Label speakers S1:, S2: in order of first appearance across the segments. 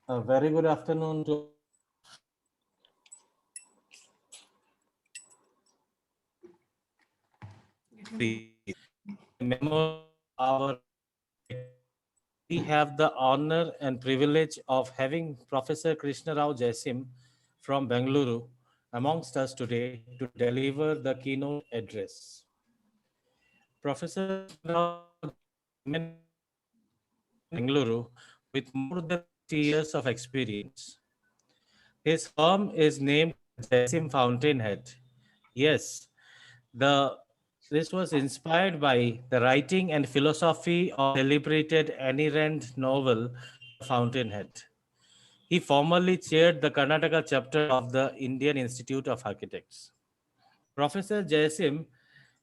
S1: A very good afternoon to memory of our architect. We have the honor and privilege of having Professor Krishna Rao Jaisim from Bengaluru amongst us today to deliver the keynote address. Professor Krishna Rao Jaisim is a eminent architect based in Bengaluru with more than 30 years of experience. His firm is named as Jaisim Fountainhead. Yes, the this was inspired by the writing and philosophy of celebrated Annie Rand novel The Fountainhead. He formerly chaired the Karnataka chapter of the Indian Institute of Architects. Professor Jaisim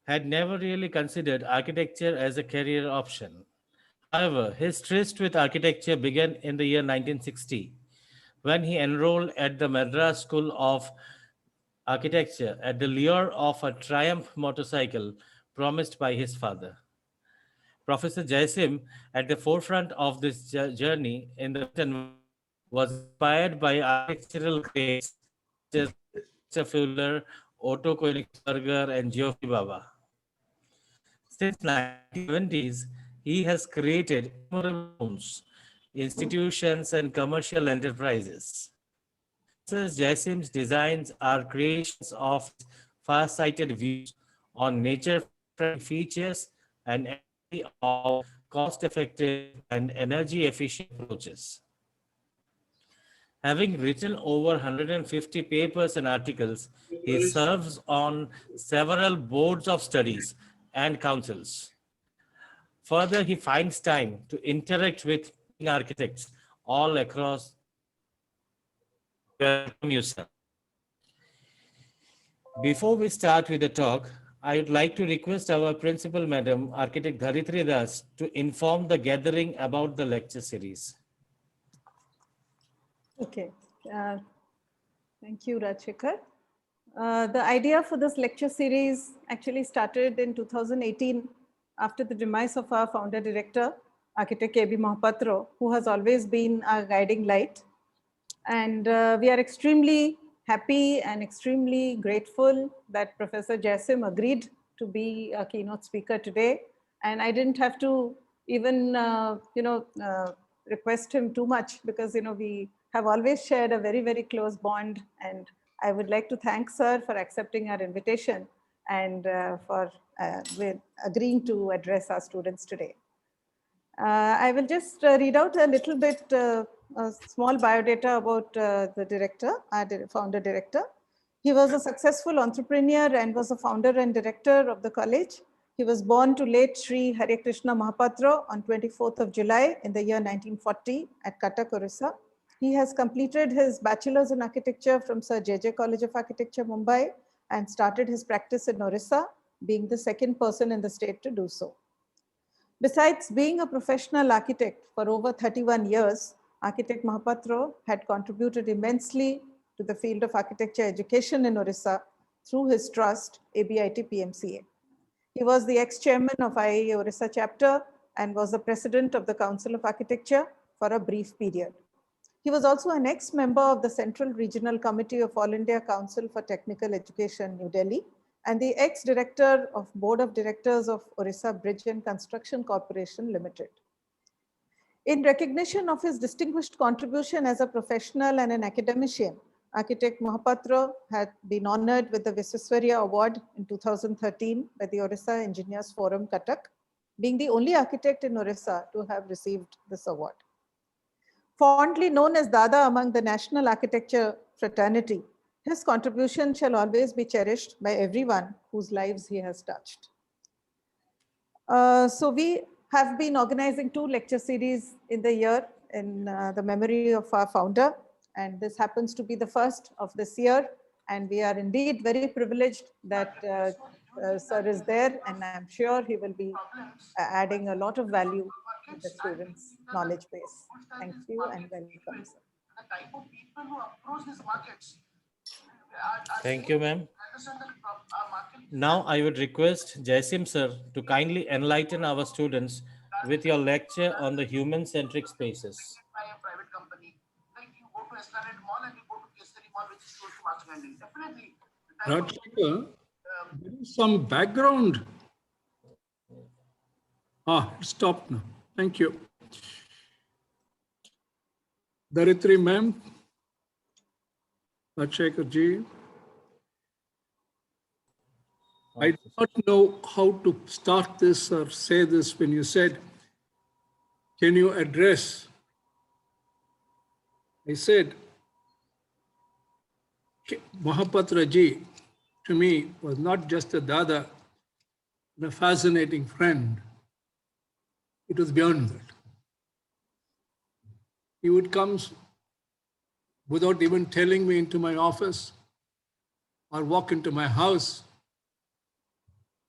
S1: had never really considered architecture as a career option. However, his tryst with architecture began in the year 1960 when he enrolled at the Madras School of Architecture at the lure of a Triumph motorcycle promised by his father. Professor Jaisim, at the forefront of this journey in the built environment, was inspired by architectural greats such as Buster Fuller, Otto Königsberger, and Geoffrey Baba. Since 1970s, he has created innumerable homes, institutions, and commercial enterprises. Professor Jaisim's designs are creations of his far-sighted views on nature-friendly features and empathy of cost-effective and energy-efficient approaches. Having written over 150 papers and articles, he serves on several boards of studies and councils. Further, he finds time to interact with leading architects all across the country. We welcome you, sir. Before we start with the talk, I would like to request our principal madam, Architect Dharitri Das, to inform the gathering about the lecture series.
S2: Okay. Uh, Thank you, Rajshekhar. The idea for this lecture series actually started in 2018 after the demise of our founder director, architect K.B. Mohapatra, who has always been our guiding light. And we are extremely happy and extremely grateful that Professor Jaisim agreed to be a keynote speaker today. And I didn't have to even, request him too much because, we have always shared a very, very close bond. And I would like to thank Sir for accepting our invitation and for with agreeing to address our students today. I will just read out a little bit, a small biodata about the director, our founder director. He was a successful entrepreneur and was a founder and director of the college. He was born to late Sri Hare Krishna Mahapatra on 24th of July in the year 1940 at Cuttack, Orissa. He has completed his bachelor's in architecture from Sir J.J. College of Architecture, Mumbai, and started his practice in Orissa, being the second person in the state to do so. Besides being a professional architect for over 31 years, architect Mahapatra had contributed immensely to the field of architecture education in Orissa through his trust, ABIT PMCA. He was the ex-chairman of IIA Orissa chapter and was the president of the Council of Architecture for a brief period. He was also an ex-member of the Central Regional Committee of All India Council for Technical Education, New Delhi, and the ex-director of Board of Directors of Orissa Bridge and Construction Corporation Limited. In recognition of his distinguished contribution as a professional and an academician, architect Mohapatra had been honored with the Visvesvaraya Award in 2013 by the Orissa Engineers Forum, Cuttack, being the only architect in Orissa to have received this award. Fondly known as Dada among the national architecture fraternity, his contribution shall always be cherished by everyone whose lives he has touched. So we have been organizing 2 lecture series in the year in the memory of our founder. And this happens to be the first of this year. And we are indeed very privileged that Sir is there. And I'm sure he will be adding a lot of value to the students' knowledge base. Thank you and welcome, sir.
S1: Thank you, ma'am. Now I would request Jaisim sir to kindly enlighten our students with your lecture on the human-centric spaces.
S3: to Esplanade Mall and you go to Kesari Mall, which is close to Master Landing. Definitely.
S4: Rajshekar, there is some background. It stopped now. Thank you. Daritri ma'am, Rajshekar ji. I do not know how to start this or say this when you said, can you address? I said, Mahapatra ji to me was not just a dada, but a fascinating friend. It was beyond that. He would come without even telling me into my office or walk into my house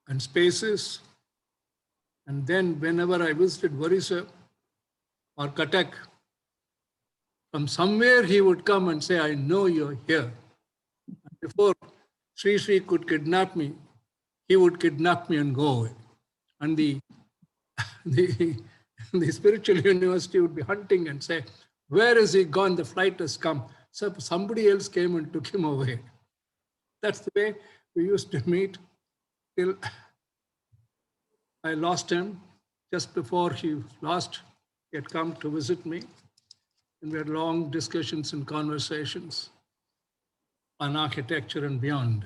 S4: and spaces. And then whenever I visited Varisa or Cuttack, from somewhere he would come and say, I know you're here. And before Sri Sri could kidnap me, he would kidnap me and go away. And the spiritual university would be hunting and say, where is he gone? The flight has come. So somebody else came and took him away. That's the way we used to meet till I lost him. Just before he lost, he had come to visit me. And we had long discussions and conversations on architecture and beyond.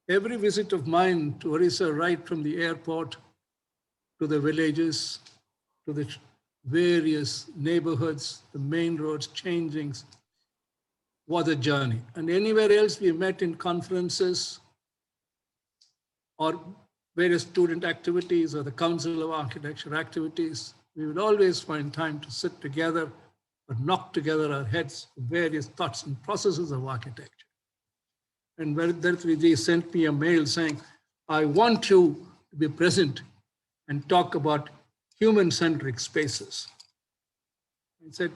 S4: Every visit of mine to Orissa, right from the airport to the villages, to the various neighborhoods, the main roads, changings, was a journey. And anywhere else we met in conferences or various student activities or the Council of Architecture activities, we would always find time to sit together or knock together our heads with various thoughts and processes of architecture. And Daritri sent me a mail saying, I want you to be present and talk about human-centric spaces. He said,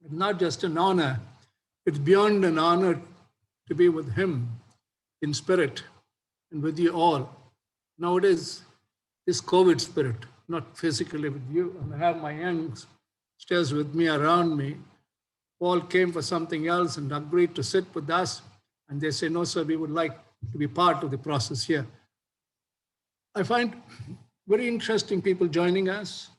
S4: it's not just an honor, it's beyond an honor to be with him in spirit and with you all. Nowadays, this COVID spirit, not physically with you, and I have my youngsters with me, around me, all came for something else and agreed to sit with us. And they say, no, sir, we would like to be part of the process here. I find very interesting people joining us.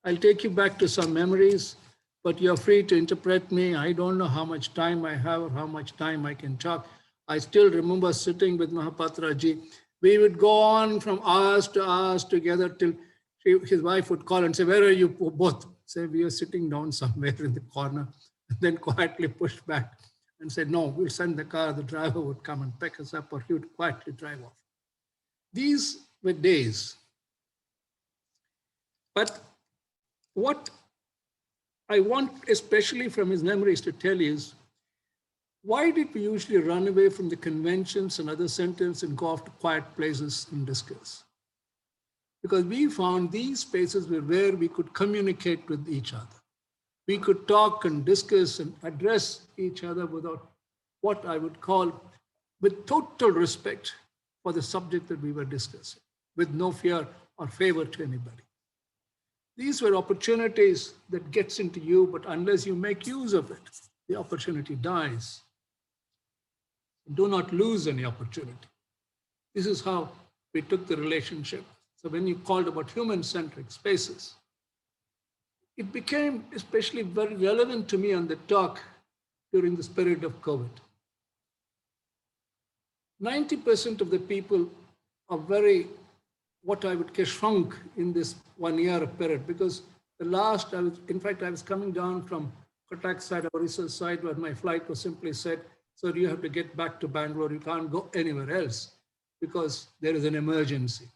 S4: I'll take you back to some memories, but you're free to interpret me. I don't know how much time I have or how much time I can talk. I still remember sitting with Mahapatra ji. We would go on from hours to hours together till his wife would call and say, where are you both? Say, we are sitting down somewhere in the corner, and then quietly pushed back and said, no, we'll send the car. The driver would come and pick us up, or he would quietly drive off. These were days. But what I want, especially from his memories, to tell you is, why did we usually run away from the conventions and other centers and go off to quiet places and discuss? Because we found these spaces were where we could communicate with each other. We could talk and discuss and address each other without what I would call, with total respect for the subject that we were discussing, with no fear or favor to anybody. These were opportunities that gets into you, but unless you make use of it, the opportunity dies. Do not lose any opportunity. This is how we took the relationship. So when you called about human-centric spaces, it became especially very relevant to me on the talk during the period of COVID. 90% of the people are very, what I would call shrunk in this 1 year period, because the last, I was coming down from Cuttack side, Orissa side, where my flight was simply said, so you have to get back to Bangalore. You can't go anywhere else because there is an emergency.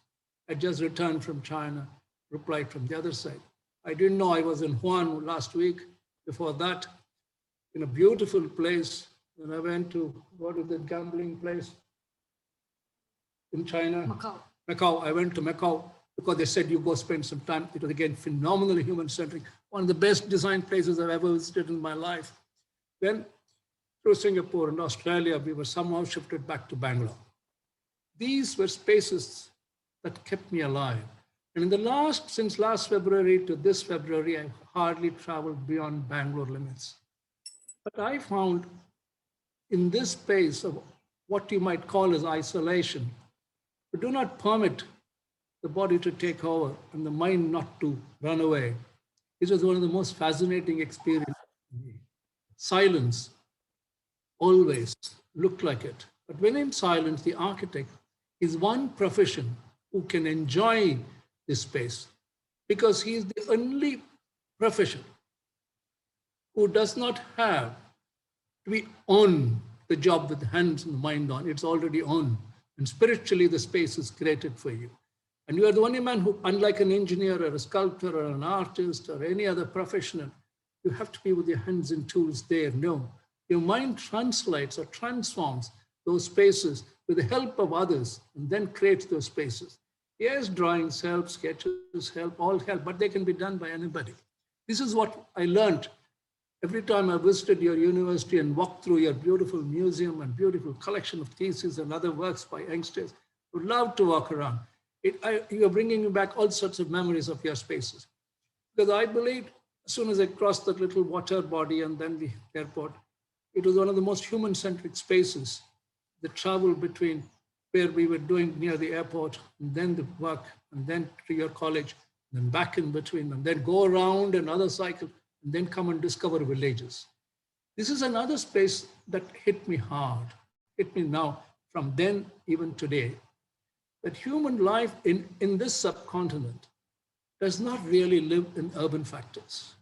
S4: I just returned from China, replied from the other side. I didn't know I was in Wuhan last week. Before that, in a beautiful place. When I went to, what is the gambling place in China?
S5: Macau.
S4: Macau. I went to Macau because they said you go spend some time. It was again phenomenally human-centric. One of the best design places I've ever visited in my life. Then through Singapore and Australia, we were somehow shifted back to Bangalore. These were spaces that kept me alive. And in the since last February to this February, I've hardly traveled beyond Bangalore limits. But I found in this space of what you might call as isolation, we do not permit the body to take over and the mind not to run away. This was one of the most fascinating experiences for me. Silence always looked like it. But when in silence, the architect is one profession who can enjoy this space because he is the only profession who does not have to be on the job with the hands and the mind on. It's already on. And spiritually, the space is created for you. And you are the only man who, unlike an engineer or a sculptor or an artist or any other professional, you have to be with your hands and tools there. No, your mind translates or transforms those spaces with the help of others and then creates those spaces. Yes, drawings help, sketches help, all help, but they can be done by anybody. This is what I learned every time I visited your university and walked through your beautiful museum and beautiful collection of theses and other works by youngsters. I would love to walk around. You're bringing me back all sorts of memories of your spaces. Because I believe as soon as I crossed that little water body and then the airport, it was one of the most human-centric spaces. The travel between where we were doing near the airport and then the work and then to your college, and then back in between and then go around another cycle and then come and discover villages. This is another space that hit me hard, hit me now from then even today, that human life in this subcontinent does not really live in urban factors.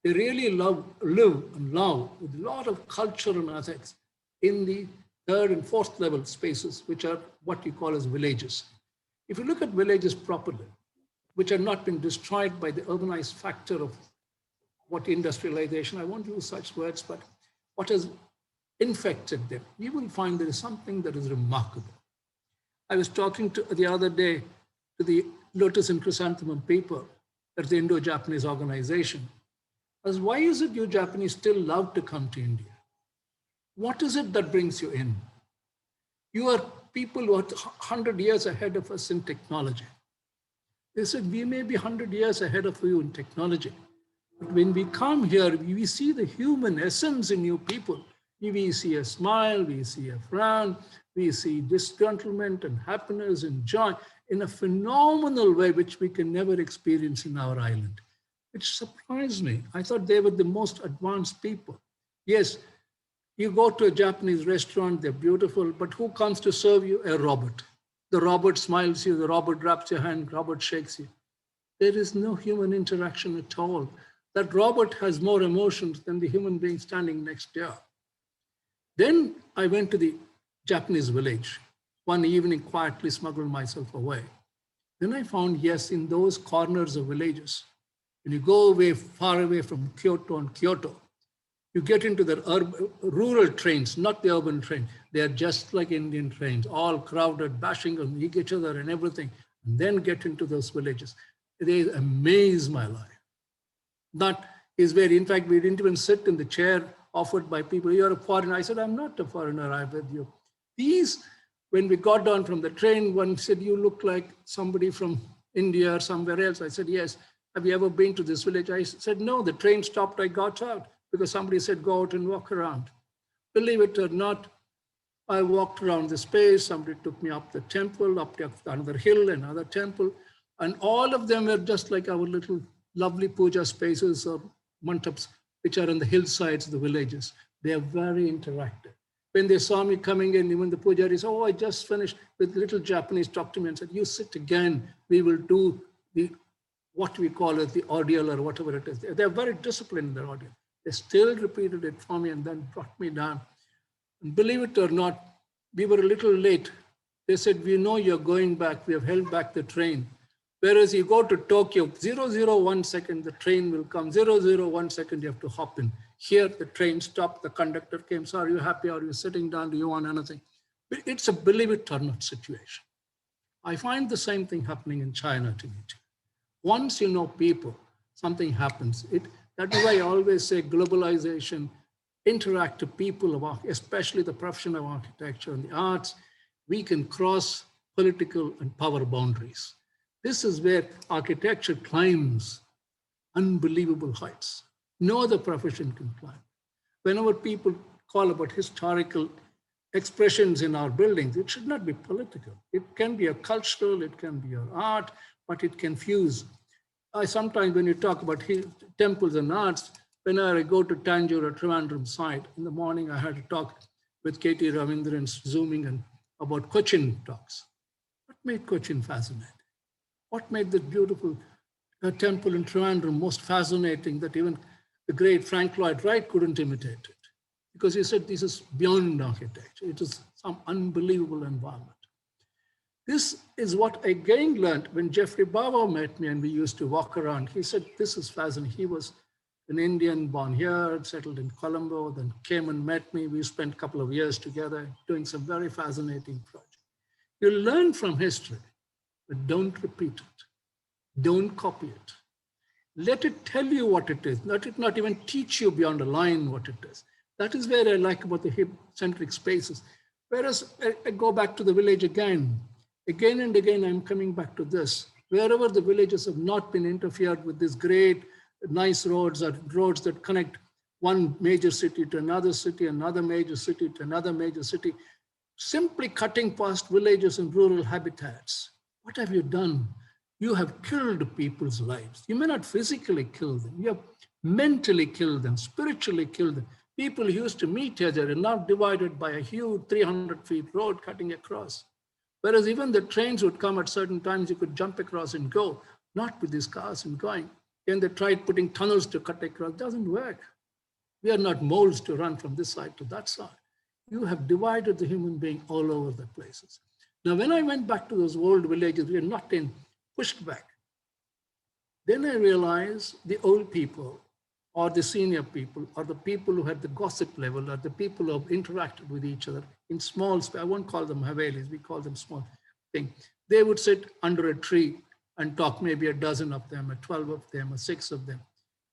S4: They really live and love with a lot of culture and ethics in the third and fourth level spaces, which are what you call as villages. If you look at villages properly, which have not been destroyed by the urbanized factor of what industrialization, I won't use such words, but what has infected them, you will find there is something that is remarkable. I was talking the other day to the Lotus and Chrysanthemum people at the Indo-Japanese organization. I was, why is it you Japanese still love to come to India? What is it that brings you in? You are people who are 100 years ahead of us in technology. They said, we may be 100 years ahead of you in technology. But when we come here, we see the human essence in you people. We see a smile, we see a frown, we see disgruntlement and happiness and joy in a phenomenal way, which we can never experience in our island. It surprised me. I thought they were the most advanced people. Yes, you go to a Japanese restaurant, they're beautiful, but who comes to serve you? A robot. The robot smiles you, the robot wraps your hand, robot shakes you. There is no human interaction at all. That robot has more emotions than the human being standing next to you. Then I went to the Japanese village. One evening, quietly smuggled myself away. Then I found, yes, in those corners of villages, when you go away, far away from Kyoto and Kyoto, you get into the rural trains, not the urban train. They are just like Indian trains, all crowded, bashing on each other and everything, and then get into those villages. They amaze my life. That is where, in fact, we didn't even sit in the chair offered by people. You're a foreigner. I said, I'm not a foreigner, I'm with you. These, when we got down from the train, one said, you look like somebody from India or somewhere else. I said, yes. Have you ever been to this village? I said, no, the train stopped, I got out because somebody said, go out and walk around. Believe it or not, I walked around the space. Somebody took me up the temple, up another hill, another temple. And all of them were just like our little lovely puja spaces or mantaps, which are on the hillsides of the villages. They are very interactive. When they saw me coming in, even the pujaris, oh, I just finished with little Japanese, talked to me and said, you sit again, we will do what we call as the ordeal or whatever it is. They're very disciplined in their ordeal. They still repeated it for me and then brought me down. And believe it or not, we were a little late. They said, we know you're going back. We have held back the train. Whereas you go to Tokyo, 001 second, the train will come. 001 second, you have to hop in. Here, the train stopped. The conductor came. So are you happy? Are you sitting down? Do you want anything? It's a believe it or not situation. I find the same thing happening in China to me too. Once you know people, something happens. That is why I always say globalization, interactive people, especially the profession of architecture and the arts, we can cross political and power boundaries. This is where architecture climbs unbelievable heights. No other profession can climb. whenever people call about historical expressions in our buildings, it should not be political. It can be a cultural, it can be an art, but it can fuse. I sometimes, when you talk about temples and arts, when I go to Tanjore or Trivandrum side, in the morning I had to talk with K.T. Ravindran, zooming and about Cochin talks. What made Cochin fascinating? What made the beautiful temple in Trivandrum most fascinating that even the great Frank Lloyd Wright couldn't imitate it? Because he said this is beyond architecture. It is some unbelievable environment. This is what I again learned when Jeffrey Bawa met me and we used to walk around. He said, this is fascinating. He was an Indian born here, settled in Colombo, then came and met me. We spent a couple of years together doing some very fascinating projects. You learn from history, but don't repeat it. Don't copy it. Let it tell you what it is. Let it not even teach you beyond a line what it is. That is where I like about the hip-centric spaces. Whereas I go back to the village again and again, I'm coming back to this. Wherever the villages have not been interfered with these great, nice roads or roads that connect one major city to another city, another major city to another major city, simply cutting past villages and rural habitats. What have you done? You have killed people's lives. You may not physically kill them. You have mentally killed them, spiritually killed them. People used to meet each other and now divided by a huge 300 feet road cutting across. Whereas even the trains would come at certain times, you could jump across and go, not with these cars and going. Then they tried putting tunnels to cut across. It doesn't work. We are not molds to run from this side to that side. You have divided the human being all over the places. Now, when I went back to those old villages, we are not in pushed back. Then I realized the old people or the senior people or the people who had the gossip level or the people who have interacted with each other in small space. I won't call them Havelis, we call them small things. They would sit under a tree and talk, maybe a dozen of them, or 12 of them, or 6 of them.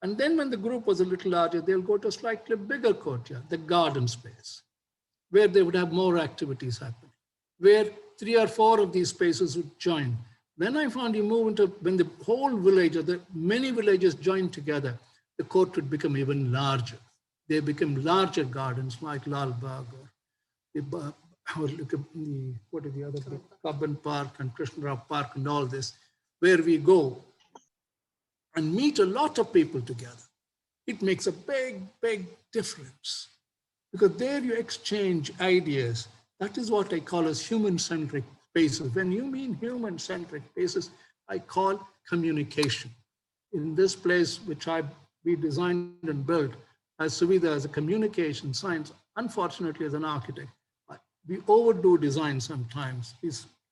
S4: And then when the group was a little larger, they'll go to a slightly bigger courtyard, the garden space, where they would have more activities happening, where 3 or 4 of these spaces would join. Then I found you move into, when the whole village or the many villages joined together, the court would become even larger. They become larger gardens like Lal Bagh or look at the, what are the other, Cubbon Park and Krishna Rao Park and all this, where we go and meet a lot of people together. It makes a big, big difference because there you exchange ideas. That is what I call as human-centric spaces. When you mean human-centric spaces, I call communication. In this place, which we designed and built as Suvidha as a communication science, unfortunately as an architect, we overdo design sometimes. We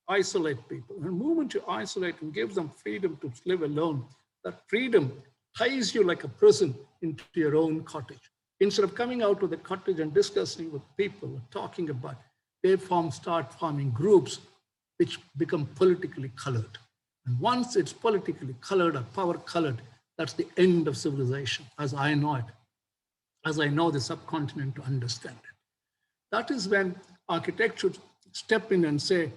S4: isolate people. And the moment you isolate and give them freedom to live alone, that freedom ties you like a prison into your own cottage. Instead of coming out of the cottage and discussing with people, talking about, they start forming groups which become politically colored. And once it's politically colored or power colored, that's the end of civilization, as I know it, as I know the subcontinent to understand it. That is when architects should step in and say,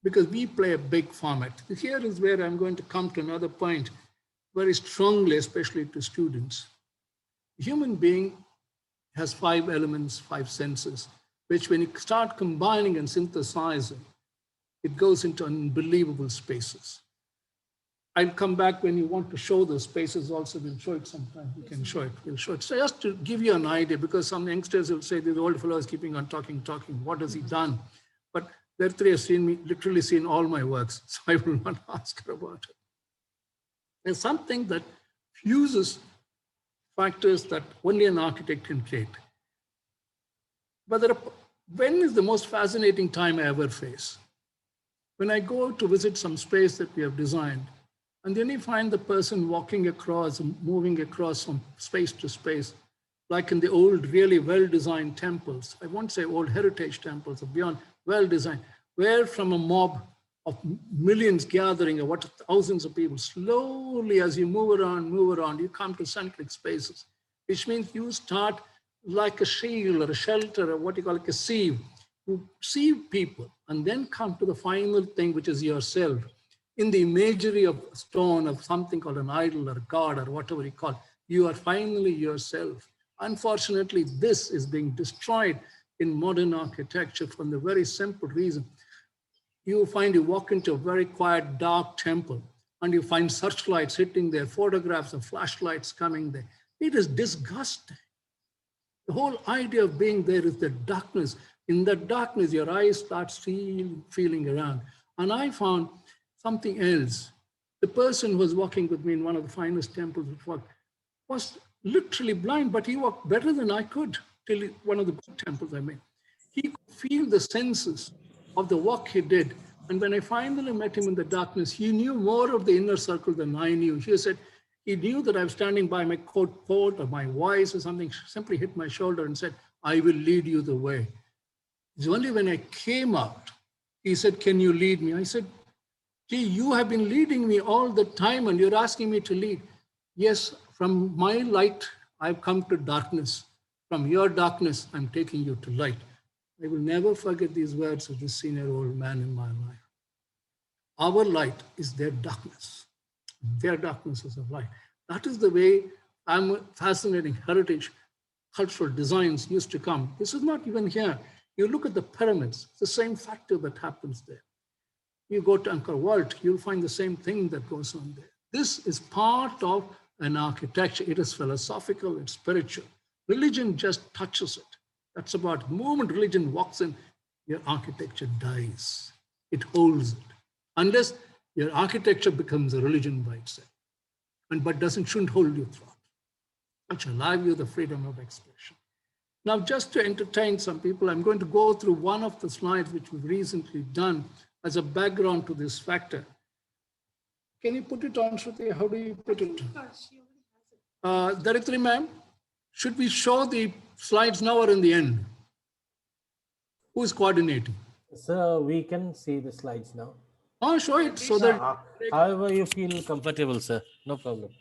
S4: because we play a big format. Here is where I'm going to come to another point very strongly, especially to students. The human being has 5 elements, 5 senses, which when you start combining and synthesizing, it goes into unbelievable spaces. I'll come back when you want to show those spaces also. We'll show it sometime. We can show it. We'll show it. So just to give you an idea, because some youngsters will say, the old fellow is keeping on talking. What has he done? But there 3 have seen me, literally seen all my works. So I will not ask her about it. There's something that fuses factors that only an architect can create. But when is the most fascinating time I ever face? When I go to visit some space that we have designed, and then you find the person walking across and moving across from space to space, like in the old, really well-designed temples. I won't say old heritage temples, or beyond well-designed, where from a mob of millions gathering, or what, thousands of people, slowly as you move around, you come to centric spaces, which means you start like a shield or a shelter, or what you call like a sieve. You sieve people and then come to the final thing, which is yourself. In the imagery of stone, of something called an idol or God or whatever you call it, you are finally yourself. Unfortunately, this is being destroyed in modern architecture from the very simple reason. You find you walk into a very quiet, dark temple and you find searchlights hitting there, photographs of flashlights coming there. It is disgusting. The whole idea of being there is the darkness. In the darkness, your eyes start feeling around. And I found something else. The person who was walking with me in one of the finest temples was literally blind, but he walked better than I could till one of the big temples I made. He could feel the senses of the walk he did. And when I finally met him in the darkness, he knew more of the inner circle than I knew. He said, he knew that I was standing by my coat or my voice or something, simply hit my shoulder and said, I will lead you the way. It's only when I came out, he said, can you lead me? I said, gee, you have been leading me all the time and you're asking me to lead. Yes, from my light, I've come to darkness. From your darkness, I'm taking you to light. I will never forget these words of this senior old man in my life. Our light is their darkness. Their darkness is of light. That is the way fascinating heritage, cultural designs used to come. This is not even here. You look at the pyramids, it's the same factor that happens there. You go to Angkor Wat, you'll find the same thing that goes on there. This is part of an architecture. It is philosophical, it's spiritual. Religion just touches it. That's about the moment religion walks in, your architecture dies. It holds it. Unless your architecture becomes a religion by itself, but shouldn't hold you throughout. It shall allow you the freedom of expression. Now, just to entertain some people, I'm going to go through one of the slides which we've recently done as a background to this factor. Can you put it on, Shruti? How do you put it? Daritri ma'am, should we show the slides now or in the end? Who's coordinating?
S1: So we can see the slides now.
S4: Oh, show it so that.
S1: However you feel comfortable, sir. No problem.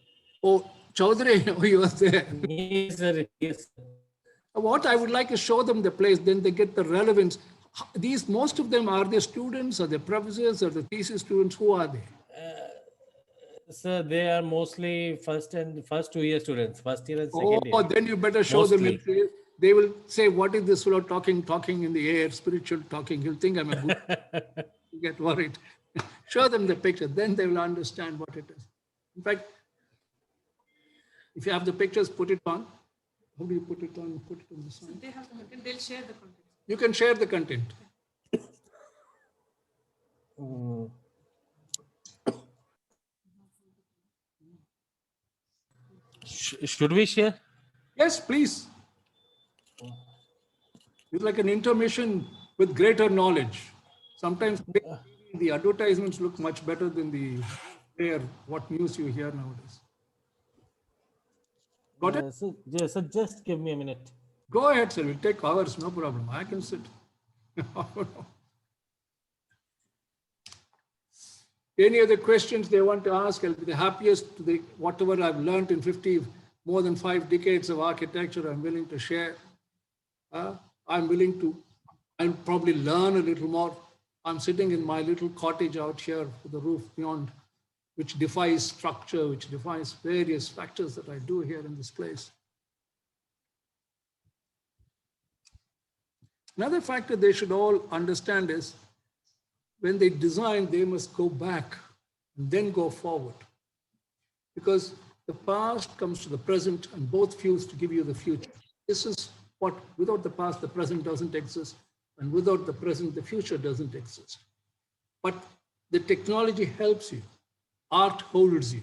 S4: Oh, Chaudhary, oh, you were there.
S1: Yes, sir. Yes.
S4: What I would like is show them the place, then they get the relevance. These, most of them, are the students, or the professors, or the thesis students? Who are they?
S1: Sir, they are mostly first 2 year students, first year and second year.
S4: Oh, then you better show
S1: Mostly.
S4: them. They will say, what is this fellow talking in the air, spiritual talking? He'll think I'm a Buddha. You get worried. Show them the picture, then they will understand what it is. In fact, if you have the pictures, put it on. How do you put it on? Put it on the side.
S5: They have the content, they'll share the content.
S4: You can share the content.
S1: Should we share?
S4: Yes, please. It's like an intermission with greater knowledge. Sometimes the advertisements look much better than what news you hear nowadays. Got it?
S1: So just give me a minute.
S4: Go ahead, sir. It will take hours, no problem. I can sit. Any other questions they want to ask? I'll be the happiest. Whatever I've learned in more than 5 decades of architecture, I'm willing to share. I'll probably learn a little more. I'm sitting in my little cottage out here with the roof beyond, which defies structure, which defies various factors that I do here in this place. Another factor they should all understand is when they design, they must go back and then go forward. Because the past comes to the present and both fuse to give you the future. This is what, without the past, the present doesn't exist. And without the present, the future doesn't exist. But the technology helps you. Art holds you.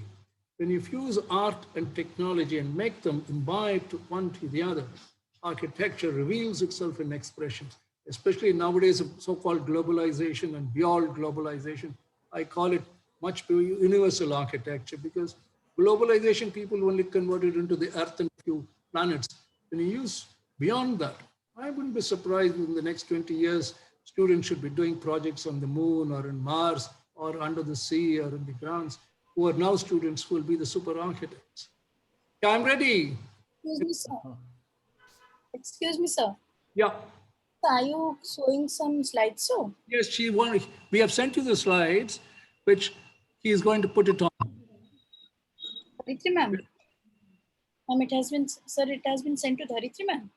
S4: When you fuse art and technology and make them imbibe to one to the other, architecture reveals itself in expressions, especially nowadays of so-called globalization and beyond globalization. I call it much universal architecture because globalization, people only convert it into the earth and few planets. When you use beyond that, I wouldn't be surprised if in the next 20 years, students should be doing projects on the moon or in Mars or under the sea or in the grounds, who are now students who will be the super architects. Yeah, I'm ready.
S6: Excuse me, sir. Excuse me, sir.
S4: Yeah.
S6: Are you showing some slides, sir?
S4: Yes, we have sent you the slides, which he is going to put it on.
S6: Daritri ma'am. It has been, sir, it has been sent to Dharitri ma'am.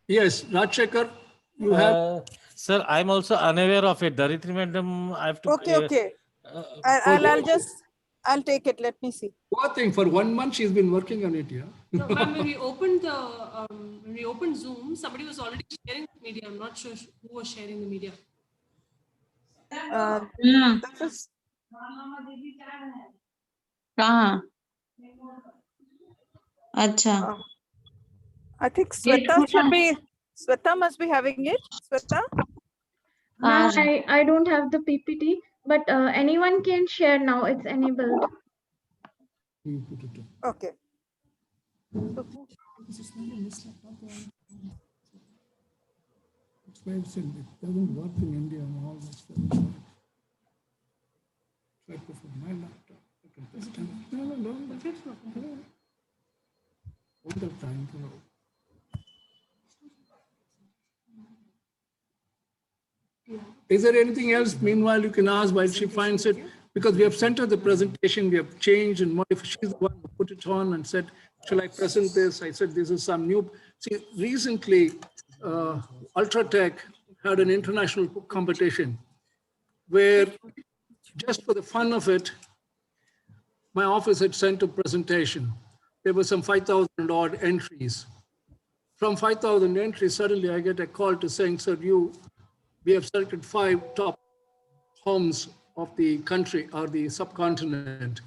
S4: Yes, Rajshekar, you have.
S1: Sir, I'm also unaware of it. Dharitri madam, I have to.
S2: Okay. I'll take it. Let me see.
S4: Poor thing, for 1 month she's been working on it, yeah.
S5: No, ma'am, when we opened Zoom, somebody was already sharing the media. I'm not sure who was sharing the media.
S2: That is,
S7: कहाँ? अच्छा.
S2: I think
S7: ये
S2: Sweta must be having it. Sweta?
S7: कहाँ
S8: Ma'am, I don't have the PPT, but anyone can share now. It's enabled.
S4: You put it on.
S2: Okay.
S4: That's why I said it doesn't work in India and all this stuff. Try to for my laptop. I can press time. No. All the time. Is there anything else? Meanwhile, you can ask while she finds it, because we have sent her the presentation, we have changed and modified. She's the one who put it on and said, shall I present this? I said, this is some new. See, recently, Ultratech had an international book competition where, just for the fun of it, my office had sent a presentation. There were some 5,000 odd entries. From 5,000 entries, suddenly I get a call to saying, sir, we have selected 5 top homes of the country or the subcontinent.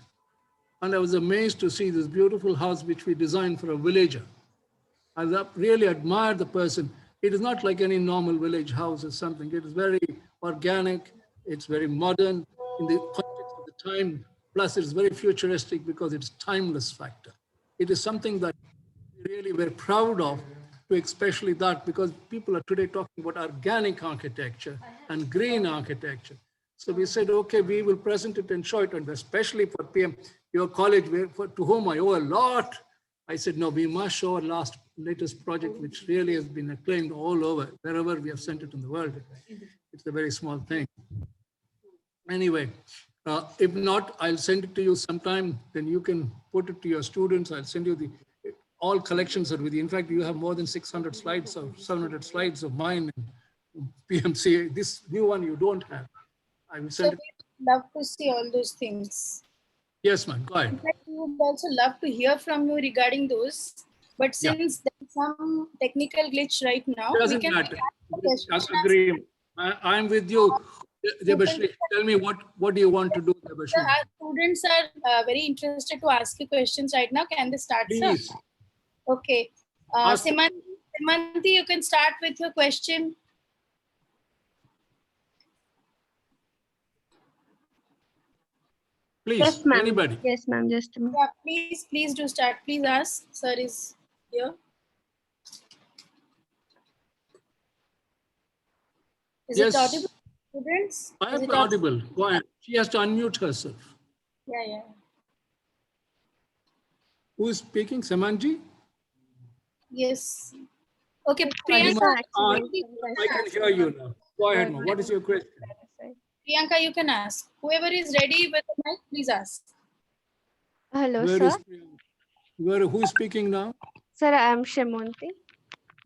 S4: And I was amazed to see this beautiful house which we designed for a villager. I really admired the person. It is not like any normal village house or something. It is very organic. It's very modern in the context of the time. Plus, it's very futuristic because it's timeless factor. It is something that we really were proud of, especially that, because people are today talking about organic architecture and green architecture. So we said, okay, we will present it and show it, and especially for PM, your college, to whom I owe a lot. I said, no, we must show our latest project, which really has been acclaimed all over, wherever we have sent it in the world. It's a very small thing. Anyway, if not, I'll send it to you sometime, then you can put it to your students. I'll send you all collections are with you. In fact, you have more than 600 slides or 700 slides of mine in PMC. This new one you don't have. I will send
S6: So we would love to see all those things.
S4: Yes, ma'am, go ahead.
S6: In fact, we would also love to hear from you regarding those. But since there's some technical glitch right now,
S4: Doesn't matter. Just agree. I'm with you. Debashri, tell me what do you want to do, Debashri?
S6: Our students are very interested to ask you questions right now. Can they start,
S4: Please.
S6: sir? Okay.
S4: Ask-
S6: Simanti, you can start with your question.
S4: Please,
S8: Yes, ma'am.
S4: anybody.
S8: Yes, ma'am. Just a minute.
S6: Yeah, please do start. Please ask. Sir is here. Is
S4: Yes.
S6: it audible, students?
S4: I
S6: Is
S4: am
S6: it
S4: audible. Go ahead. She has to unmute herself.
S6: Yeah.
S4: Who is speaking? Samanji?
S6: Yes. Okay,
S8: Vanessa,
S6: Priyanka,
S8: actually,
S4: I can hear you now. Go ahead, ma'am. What is your question?
S6: Priyanka, you can ask. Whoever is ready with the mic, please ask.
S8: Hello,
S4: Where
S8: sir.
S4: is Priyanka? Who is speaking now?
S8: Sir, I am Shamunti.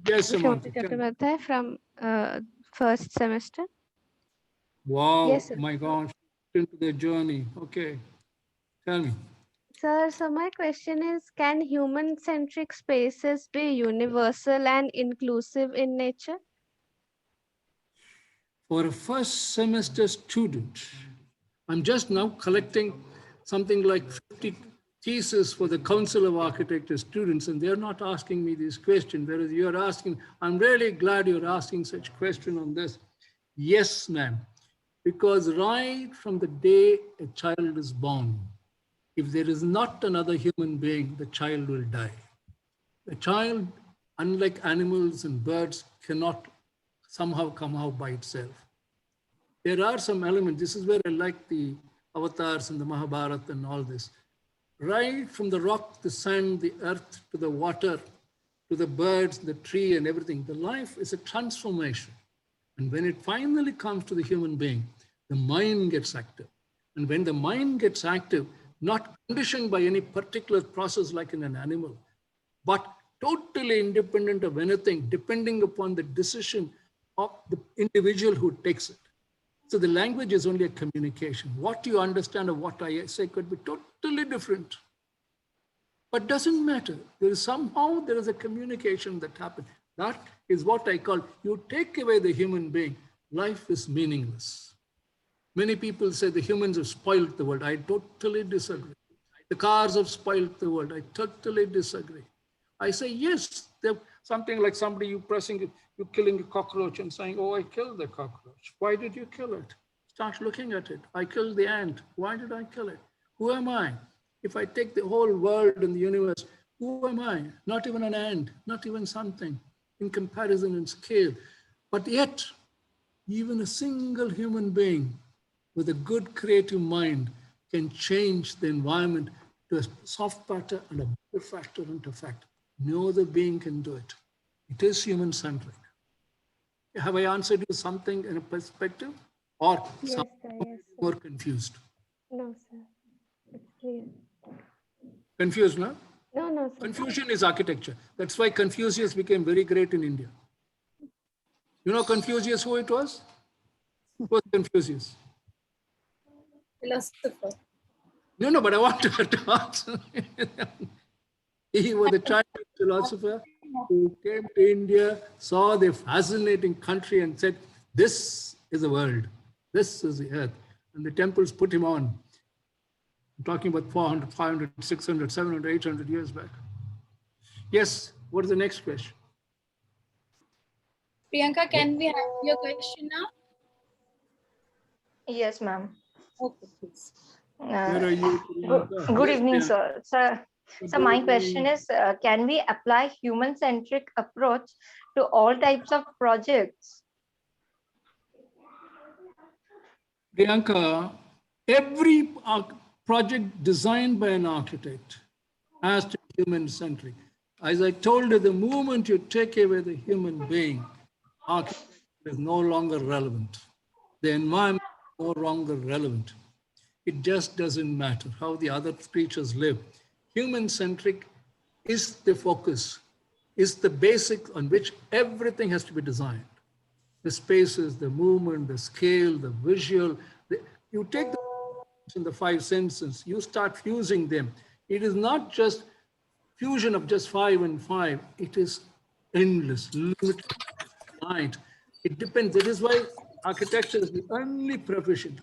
S4: Yes,
S8: Shamunti
S4: Samanti. Tell me.
S8: Chakrabarty from first semester.
S4: Wow,
S8: Yes, sir.
S4: my gosh, into the journey. Okay, tell me.
S8: Sir, so my question is, can human-centric spaces be universal and inclusive in nature?
S4: For a first semester student, I'm just now collecting something like 50 theses for the Council of Architecture students, and they're not asking me this question, whereas you're asking. I'm really glad you're asking such question on this. Yes, ma'am, because right from the day a child is born, if there is not another human being, the child will die. The child, unlike animals and birds, cannot somehow come out by itself. There are some elements. This is where I like the avatars and the Mahabharata and all this. Right from the rock, the sand, the earth, to the water, to the birds, the tree and everything, the life is a transformation. And when it finally comes to the human being, the mind gets active. And when the mind gets active, not conditioned by any particular process like in an animal, but totally independent of anything, depending upon the decision of the individual who takes it. So the language is only a communication. What you understand of what I say could be totally different. But doesn't matter. There is a communication that happens. That is what I call, you take away the human being, life is meaningless. Many people say the humans have spoiled the world. I totally disagree. The cars have spoiled the world. I totally disagree. I say, yes, something like somebody you killing a cockroach and saying, oh, I killed the cockroach. Why did you kill it? Start looking at it. I killed the ant. Why did I kill it? Who am I? If I take the whole world and the universe, who am I? Not even an ant, not even something in comparison in scale. But yet, even a single human being with a good creative mind can change the environment to a soft factor and a better factor into fact. No other being can do it. It is human-centric. Have I answered you something in a perspective, or
S8: Yes,
S4: something
S8: sir. Yes, sir.
S4: more confused?
S8: No, sir. It's clear.
S4: Confused, no?
S8: No, sir.
S4: Confucian is architecture. That's why Confucius became very great in India. You know Confucius, who it was? Who was Confucius?
S6: Philosopher.
S4: No, but I want to answer. He was a Chinese philosopher who came to India, saw the fascinating country and said, this is the world. This is the earth. And the temples put him on. I'm talking about 400, 500, 600, 700, 800 years back. Yes, what is the next question?
S6: Priyanka, can we have your question now?
S9: Yes, ma'am.
S6: Okay, please.
S4: Where are you?
S9: Good
S4: Yes,
S9: evening,
S4: Priyanka.
S9: sir. So my question is, can we apply human-centric approach to all types of projects?
S4: Priyanka, every project designed by an architect has to be human-centric. As I told you, the moment you take away the human being, architecture is no longer relevant. The environment is no longer relevant. It just doesn't matter how the other creatures live. Human-centric is the focus, is the basic on which everything has to be designed. The spaces, the movement, the scale, the visual. You take the 5 senses, you start fusing them. It is not just fusion of just 5 and 5. It is endless, limitless, infinite. It depends. That is why architecture is the only profession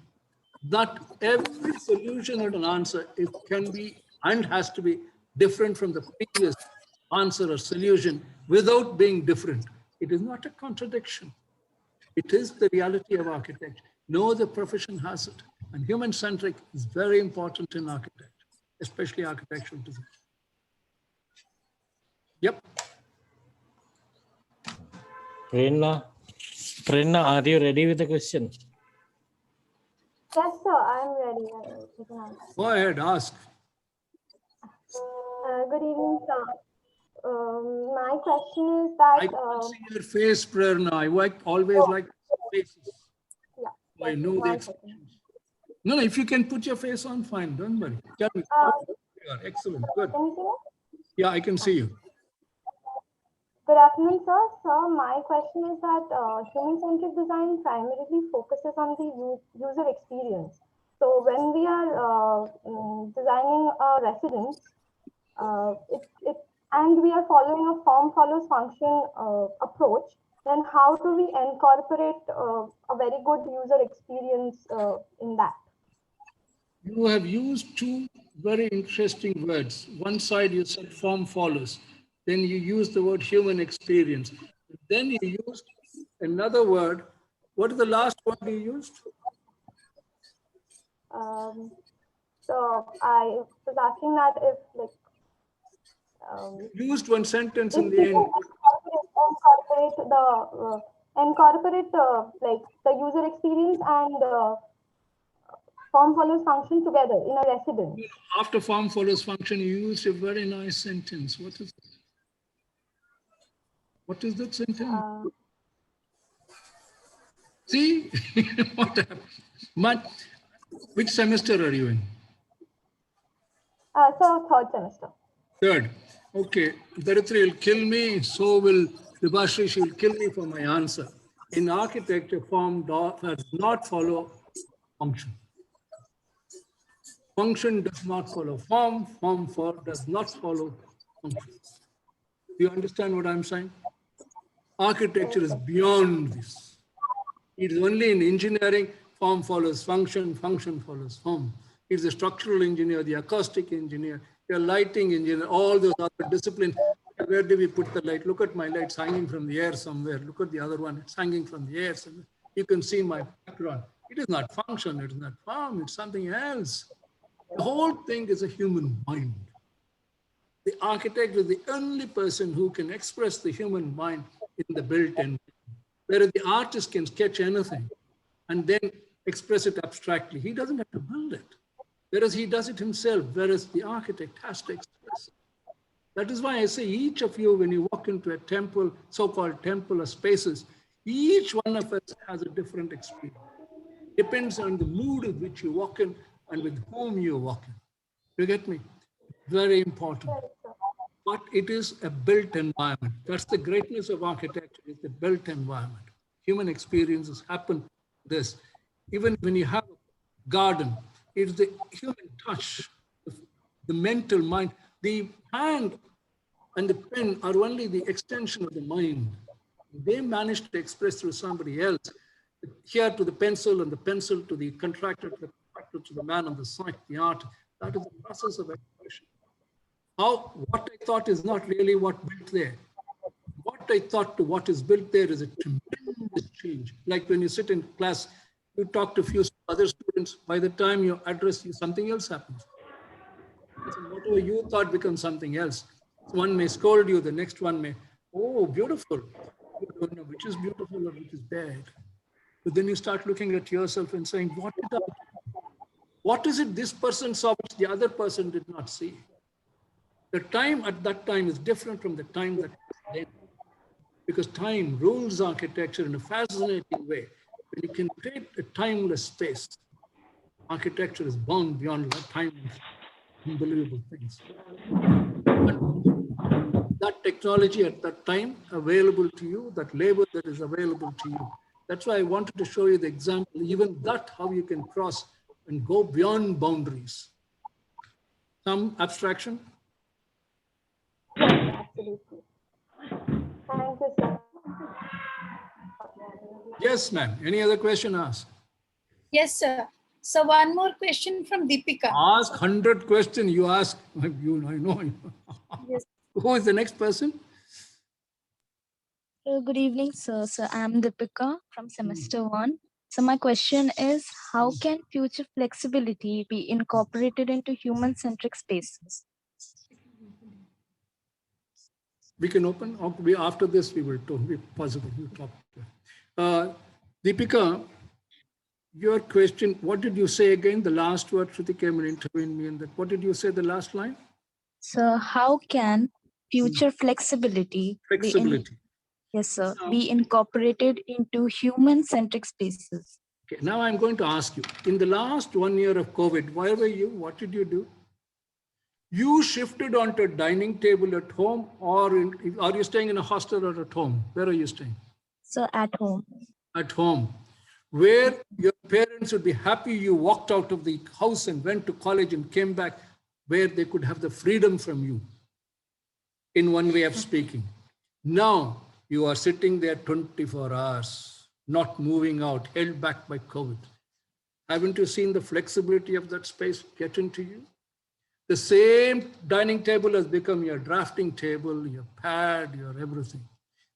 S4: that every solution and an answer can be and has to be different from the previous answer or solution without being different. It is not a contradiction. It is the reality of architecture. No other profession has it. And human-centric is very important in architecture, especially architectural design. Yep.
S1: Prerna, are you ready with the question?
S10: Yes, sir, I'm ready.
S4: Go ahead, ask.
S10: Good evening, sir. My question is that...
S4: I can't see your face, Prerna. I always like faces.
S10: Yeah.
S4: I know the expressions. No, if you can put your face on, fine. Don't worry. Tell me. Excellent. Good.
S10: Can you see me?
S4: Yeah, I can see you.
S10: Good afternoon, sir. So my question is that human-centric design primarily focuses on the user experience. So when we are designing a residence, and we are following a form follows function approach, then how do we incorporate a very good user experience in that?
S4: You have used 2 very interesting words. One side you said form follows. Then you used the word human experience. Then you used another word. What is the last word you used?
S10: So I was asking that if
S4: you used one sentence in the end.
S10: Incorporate like the user experience and form follows function together in a residence.
S4: After form follows function, you used a very nice sentence. What is it? What is that sentence? See what happened? Which semester are you in?
S10: So third semester.
S4: Third. Okay. Dharitri will kill me, so will Debashri. She will kill me for my answer. In architecture, form does not follow function. Function does not follow form. Form does not follow function. Do you understand what I'm saying? Architecture is beyond this. It is only in engineering, form follows function, function follows form. It's the structural engineer, the acoustic engineer, the lighting engineer, all those other disciplines. Where do we put the light? Look at my lights hanging from the air somewhere. Look at the other one, it's hanging from the air somewhere. You can see my background. It is not function, it is not form, it's something else. The whole thing is a human mind. The architect is the only person who can express the human mind in the built environment. Whereas the artist can sketch anything and then express it abstractly. He doesn't have to build it. Whereas he does it himself, whereas the architect has to express it. That is why I say each of you, when you walk into a temple, so-called temple or spaces, each one of us has a different experience. Depends on the mood in which you walk in and with whom you walk in. You get me? Very important. But it is a built environment. That's the greatness of architecture, is the built environment. Human experiences happen this. Even when you have a garden, it's the human touch, the mental mind. The hand and the pen are only the extension of the mind. They manage to express through somebody else. Here to the pencil, and the pencil to the contractor, to the man on the site, the art. That is the process of expression. What I thought is not really what built there. What I thought to what is built there is a tremendous change. Like when you sit in class, you talk to a few other students, by the time you address you, something else happens. So whatever you thought becomes something else. One may scold you, the next one may, oh, beautiful. You don't know which is beautiful or which is bad. But then you start looking at yourself and saying, what is it this person saw which the other person did not see? The time at that time is different from the time that then. Because time rules architecture in a fascinating way. When you can create a timeless space, architecture is bound beyond time and unbelievable things. But that technology at that time available to you, that labor that is available to you. That's why I wanted to show you the example, even that, how you can cross and go beyond boundaries. Some abstraction?
S10: Absolutely. Thank you, sir.
S4: Yes, ma'am. Any other question asked?
S6: Yes, sir. So one more question from Deepika.
S4: Ask 100 questions. You ask, I know.
S6: Yes.
S4: Who is the next person?
S11: Good evening, sir. So I'm Deepika from semester 1. So my question is, how can future flexibility be incorporated into human-centric spaces?
S4: We can open. After this, we will talk. If possible, we'll talk. Deepika, your question, what did you say again? The last word, Shruti came and intervened me in that. What did you say, the last line?
S11: So how can future flexibility, yes, sir, be incorporated into human-centric spaces?
S4: Okay, now I'm going to ask you, in the last 1 year of COVID, where were you? What did you do? You shifted onto a dining table at home, or are you staying in a hostel or at home? Where are you staying?
S11: So at home.
S4: At home, where your parents would be happy you walked out of the house and went to college and came back, where they could have the freedom from you, in one way of speaking. Now you are sitting there 24 hours, not moving out, held back by COVID. Haven't you seen the flexibility of that space get into you? The same dining table has become your drafting table, your pad, your everything.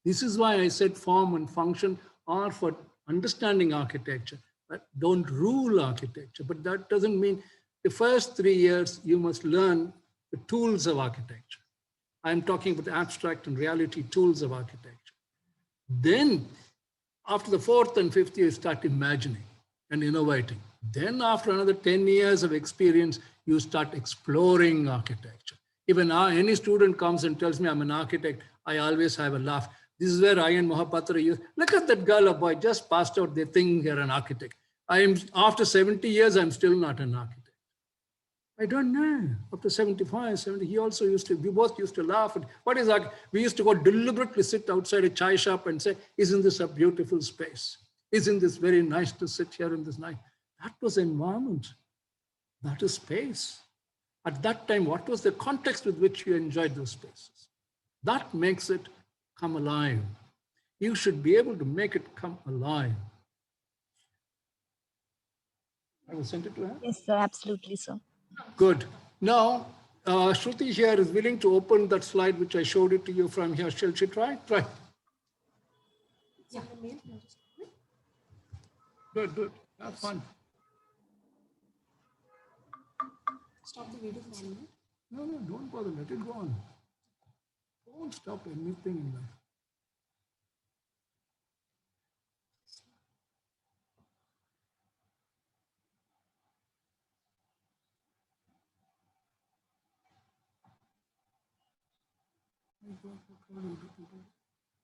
S4: This is why I said form and function are for understanding architecture, but don't rule architecture. But that doesn't mean the first 3 years you must learn the tools of architecture. I'm talking about the abstract and reality tools of architecture. Then after the 4th and 5th year, you start imagining and innovating. Then after another 10 years of experience, you start exploring architecture. Even any student comes and tells me I'm an architect, I always have a laugh. This is where I and Mohapatra used, look at that girl or boy, just passed out, they think you're an architect. After 70 years, I'm still not an architect. I don't know. Up to 75, 70, he also used to, we both used to laugh. At, what is that? We used to go deliberately sit outside a chai shop and say, isn't this a beautiful space? Isn't this very nice to sit here in this night? That was environment. That is space. At that time, what was the context with which you enjoyed those spaces? That makes it come alive. You should be able to make it come alive. I will send it to her.
S11: Yes, sir. Absolutely, sir.
S4: Good. Now, Shruti here is willing to open that slide which I showed it to you from here. Shall she try? Try.
S5: Yeah.
S4: Good, good. Have fun.
S5: Stop the video for me.
S4: No, no, don't bother. Let it go on. Don't stop anything in life.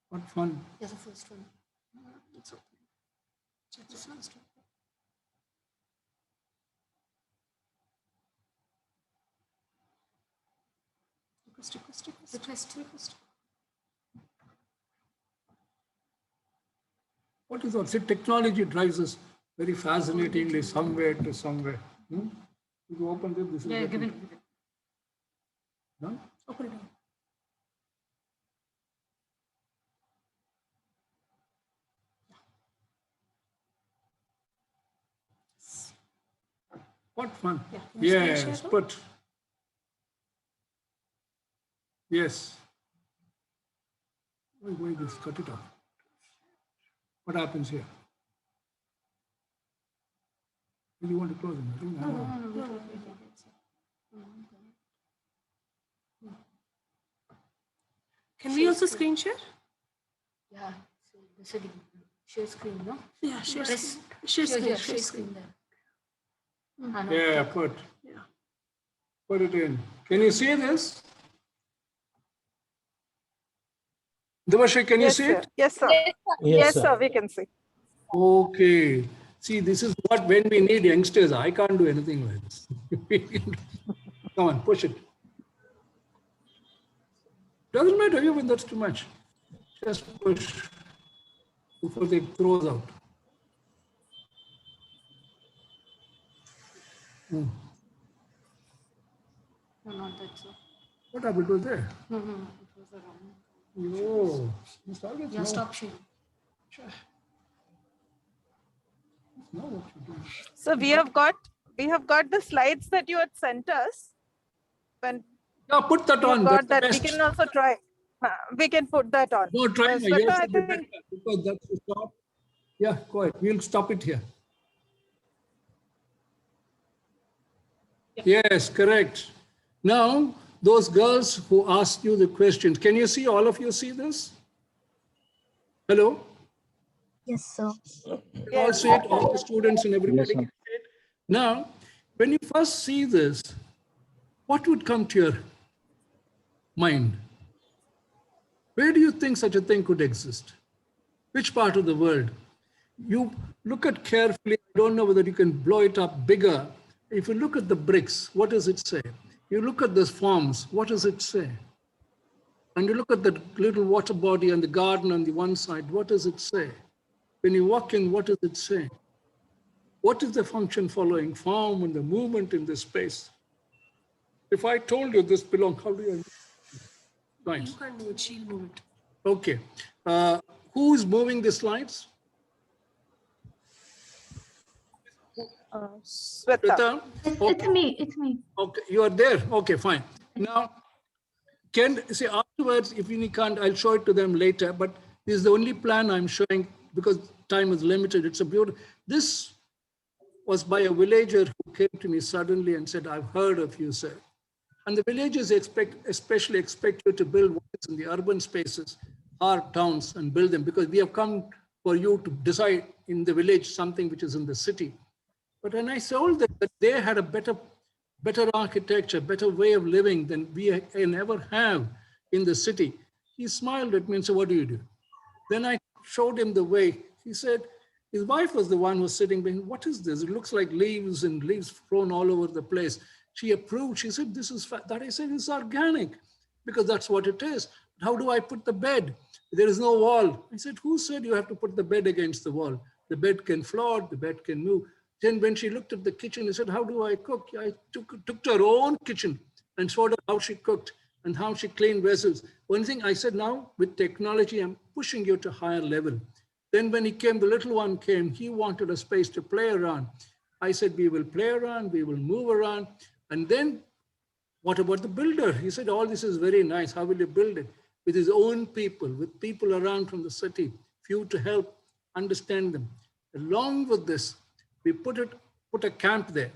S4: What fun.
S5: There's the first one. It's okay. Check the first one. Request.
S4: What is that? See, technology drives us very fascinatingly somewhere to somewhere. You open this.
S5: Yeah, give it.
S4: Done?
S5: Open it.
S4: What fun.
S5: Yeah.
S4: Yes, but yes. Why this? Cut it off. What happens here? You want to close it?
S5: No. Can we also screen share?
S12: Yeah, so the setting. Share screen, no?
S5: Yeah, share
S12: Press-
S5: screen.
S12: share screen there. No,
S4: Yeah, put it in. Can you see this? Devashay, can you see it?
S2: Yes, sir. Yes, sir. We can see.
S4: Okay. See, this is what when we need youngsters. I can't do anything like this. Come on, push it. Doesn't matter even that's too much. Just push before they throw us out.
S12: No, not that, sir.
S4: What happened to there?
S12: No, it was the wrong.
S4: No. You started
S12: Yeah,
S4: now.
S12: stop sharing.
S4: Now what you do?
S2: So we have got the slides that you had sent us. When
S4: Yeah, put that on.
S2: got
S4: That's
S2: that,
S4: the
S2: we
S4: best.
S2: can also try. We can put that on.
S4: No, try
S2: Shweta,
S4: yours
S2: I
S4: will be better
S2: think-
S4: because that's the stop. Yeah, go ahead. We'll stop it here. Yes, correct. Now, those girls who asked you the questions, can you see, all of you see this? Hello?
S11: Yes, sir.
S4: You all see it, all the students and everybody can see it. Now, when you first see this, what would come to your mind? Where do you think such a thing could exist? Which part of the world? You look at carefully, I don't know whether you can blow it up bigger. If you look at the bricks, what does it say? You look at the forms, what does it say? And you look at the little water body and the garden on the one side, what does it say? When you walk in, what does it say? What is the function following? Form and the movement in this space. If I told you this belongs, how do you? Right.
S5: You can't do it. She'll move it.
S4: Okay. Who is moving the slides?
S2: Shweta.
S7: It's me. It's me.
S4: Okay, you are there. Okay, fine. Now, can see afterwards, if you can't, I'll show it to them later. But this is the only plan I'm showing because time is limited. It's a beautiful. This was by a villager who came to me suddenly and said, "I've heard of you, sir." And the villagers especially expect you to build what is in the urban spaces, our towns, and build them because we have come for you to decide in the village something which is in the city. But when I told them that they had a better architecture, better way of living than we can ever have in the city, he smiled at me and said, "What do you do?" Then I showed him the way. He said, his wife was the one who was sitting behind. "What is this? It looks like leaves and leaves thrown all over the place." She approved. She said, this is that. I said, it's organic because that's what it is. How do I put the bed? There is no wall. I said, who said you have to put the bed against the wall? The bed can float, the bed can move. Then when she looked at the kitchen, I said, how do I cook? I took to her own kitchen and showed her how she cooked and how she cleaned vessels. One thing I said, now with technology, I'm pushing you to higher level. Then when he came, the little one came, he wanted a space to play around. I said, we will play around, we will move around. And then what about the builder? He said, all this is very nice. How will you build it? With his own people, with people around from the city, few to help understand them. Along with this, we put a camp there.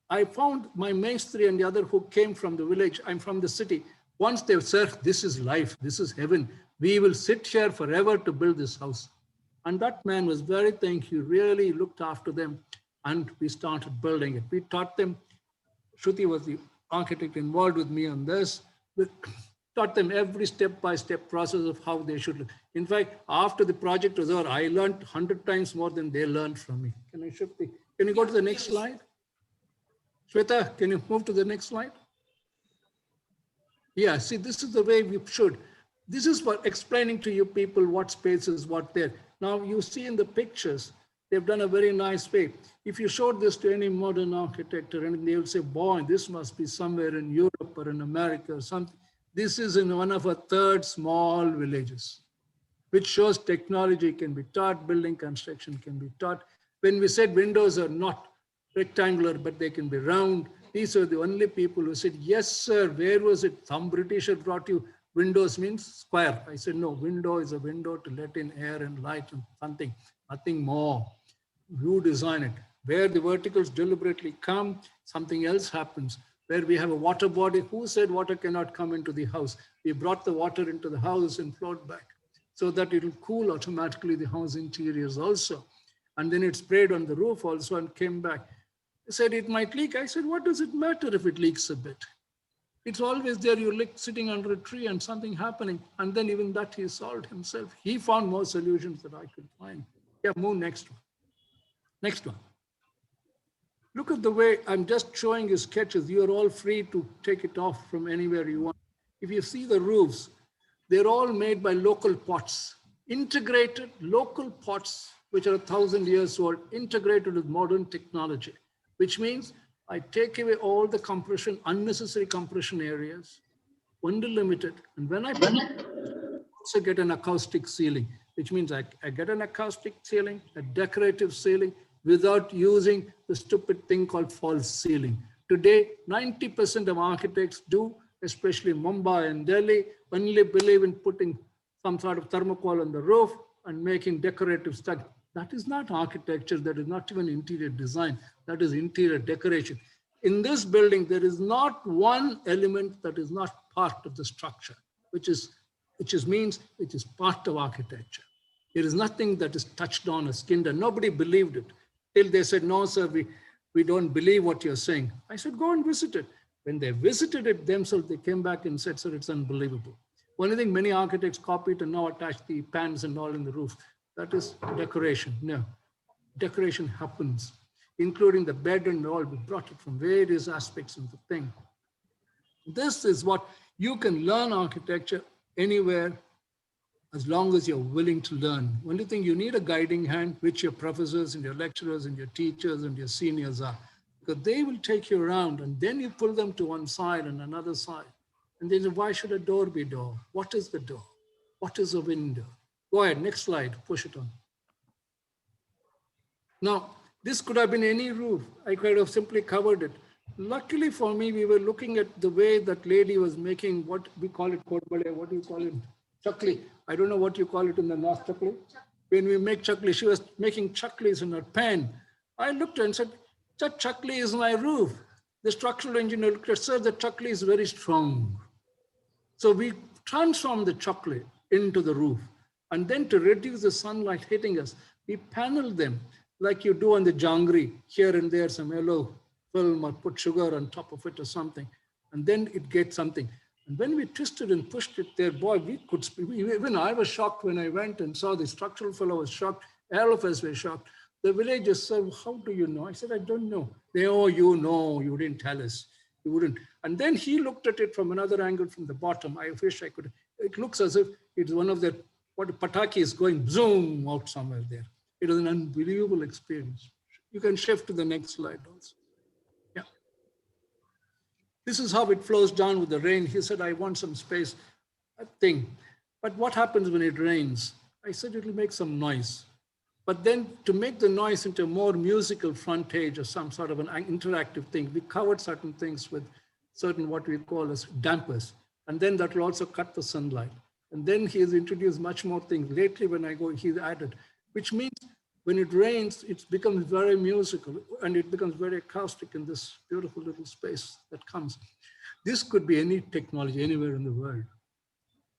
S4: I found my maestri and the other who came from the village. I'm from the city. Once they said, this is life, this is heaven. We will sit here forever to build this house. And that man was very thank you, really looked after them. And we started building it. We taught them, Shruti was the architect involved with me on this. We taught them every step-by-step process of how they should look. In fact, after the project was over, I learned 100 times more than they learned from me. Can you go to the next slide? Shweta, can you move to the next slide? Yeah, see, this is the way we should. This is for explaining to you people what space is, what there. Now you see in the pictures, they've done a very nice way. If you showed this to any modern architect, and they will say, boy, this must be somewhere in Europe or in America or something. This is in one of our third small villages, which shows technology can be taught, building construction can be taught. When we said windows are not rectangular, but they can be round, these are the only people who said, yes, sir, where was it? Some British had brought you windows means square. I said, no, window is a window to let in air and light and something, nothing more. You design it. Where the verticals deliberately come, something else happens. Where we have a water body, who said water cannot come into the house? We brought the water into the house and flowed back so that it will cool automatically the house interiors also. And then it sprayed on the roof also and came back. They said it might leak. I said, what does it matter if it leaks a bit? It's always there, you're sitting under a tree and something happening. And then even that he solved himself. He found more solutions that I could find. Yeah, move next one. Next one. Look at the way I'm just showing you sketches. You're all free to take it off from anywhere you want. If you see the roofs, they're all made by local pots, integrated local pots, which are 1,000 years old, integrated with modern technology, which means I take away all the compression, unnecessary compression areas, only limited. And when I also get an acoustic ceiling, which means I get an acoustic ceiling, a decorative ceiling, without using the stupid thing called false ceiling. Today, 90% of architects do, especially Mumbai and Delhi, only believe in putting some sort of thermocol on the roof and making decorative stuff. That is not architecture, that is not even interior design, that is interior decoration. In this building, there is not one element that is not part of the structure, which means it is part of architecture. There is nothing that is touched on or skinned, and nobody believed it. Till they said, no, sir, we don't believe what you're saying. I said, go and visit it. When they visited it themselves, they came back and said, sir, it's unbelievable. Only thing many architects copied and now attach the pans and all in the roof. That is decoration. No, decoration happens, including the bed and all. We brought it from various aspects of the thing. This is what you can learn architecture anywhere as long as you're willing to learn. Only thing you need a guiding hand, which your professors and your lecturers and your teachers and your seniors are, because they will take you around and then you pull them to one side and another side. And then why should a door be door? What is the door? What is a window? Go ahead, next slide, push it on. Now, this could have been any roof. I could have simply covered it. Luckily for me, we were looking at the way that lady was making what we call it, what do you call it? Chakli. I don't know what you call it in the North, chakli. When we make chakli, she was making chaklis in her pan. I looked at her and said, that chakli is my roof. The structural engineer looked at, sir, the chakli is very strong. So we transformed the chakli into the roof. And then to reduce the sunlight hitting us, we panel them like you do on the jangri, here and there, some yellow film or put sugar on top of it or something. And then it gets something. And when we twisted and pushed it there, boy, we could, even I was shocked when I went and saw the structural fellow was shocked. All of us were shocked. The villagers said, how do you know? I said, I don't know. They, oh, you know, you didn't tell us. You wouldn't. And then he looked at it from another angle from the bottom. I wish I could. It looks as if it's one of the, what Pataki is going zoom out somewhere there. It was an unbelievable experience. You can shift to the next slide also. Yeah. This is how it flows down with the rain. He said, I want some space thing. But what happens when it rains? I said, it'll make some noise. But then to make the noise into a more musical frontage or some sort of an interactive thing, we covered certain things with certain what we call as dampers. And then that will also cut the sunlight. And then he has introduced much more things. Lately, when I go, he's added, which means when it rains, it becomes very musical and it becomes very acoustic in this beautiful little space that comes. This could be any technology anywhere in the world.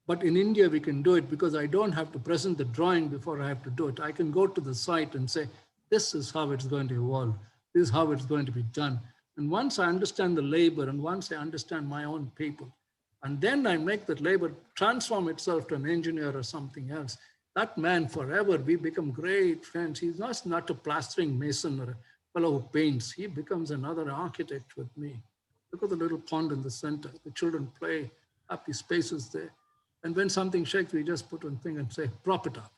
S4: But in India, we can do it because I don't have to present the drawing before I have to do it. I can go to the site and say, this is how it's going to evolve. This is how it's going to be done. And once I understand the labor and once I understand my own people, and then I make that labor transform itself to an engineer or something else, that man forever, we become great friends. He's not a plastering mason or a fellow who paints. He becomes another architect with me. Look at the little pond in the center. The children play, happy spaces there. And when something shakes, we just put one thing and say, prop it up,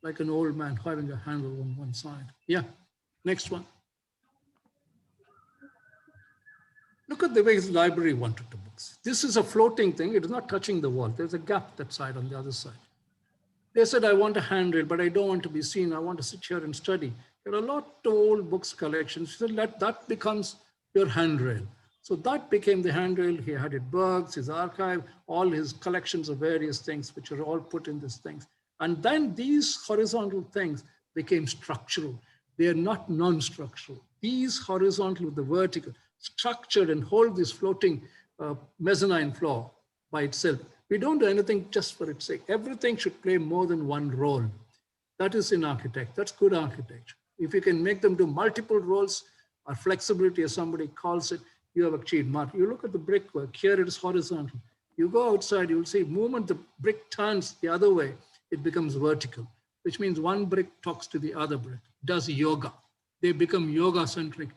S4: like an old man having a handle on one side. Yeah, next one. Look at the way his library wanted to books. This is a floating thing. It is not touching the wall. There's a gap that side on the other side. They said, I want a handrail, but I don't want to be seen. I want to sit here and study. There are a lot of old books collections. He said, that becomes your handrail. So that became the handrail. He had it books, his archive, all his collections of various things, which are all put in these things. And then these horizontal things became structural. They are not non-structural. These horizontal with the vertical, structured and hold this floating mezzanine floor by itself. We don't do anything just for its sake. Everything should play more than one role. That is in architect. That's good architecture. If you can make them do multiple roles or flexibility, as somebody calls it, you have achieved much. You look at the brickwork, here it is horizontal. You go outside, you'll see movement, the brick turns the other way, it becomes vertical, which means one brick talks to the other brick, does yoga. They become yoga-centric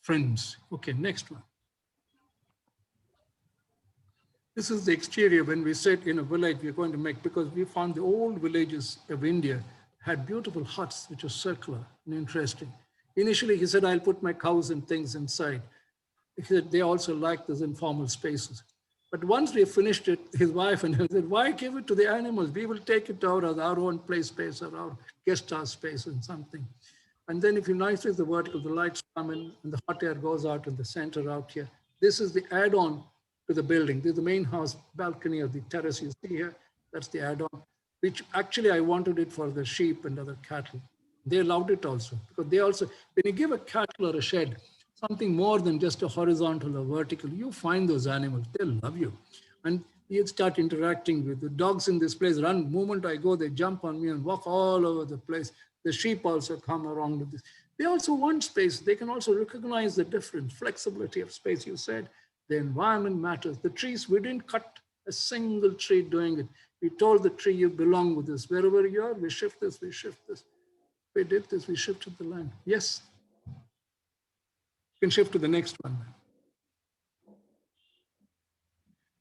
S4: friends. Okay, next one. This is the exterior when we said in a village we're going to make, because we found the old villages of India had beautiful huts, which are circular and interesting. Initially, he said, I'll put my cows and things inside. He said, they also like those informal spaces. But once we finished it, his wife and I said, why give it to the animals? We will take it out as our own play space or our guest house space and something. And then if you nicely the vertical, the lights come in and the hot air goes out in the center out here. This is the add-on to the building. This is the main house balcony of the terrace you see here. That's the add-on, which actually I wanted it for the sheep and other cattle. They loved it also, because they also, when you give a cattle or a shed, something more than just a horizontal or vertical, you find those animals, they love you. And you start interacting with the dogs in this place, run, the moment I go, they jump on me and walk all over the place. The sheep also come around with this. They also want space. They can also recognize the difference, flexibility of space. You said the environment matters. The trees, we didn't cut a single tree doing it. We told the tree, you belong with this. Wherever you are, we shift this, we shift this. We did this, we shifted the land. Yes. You can shift to the next one.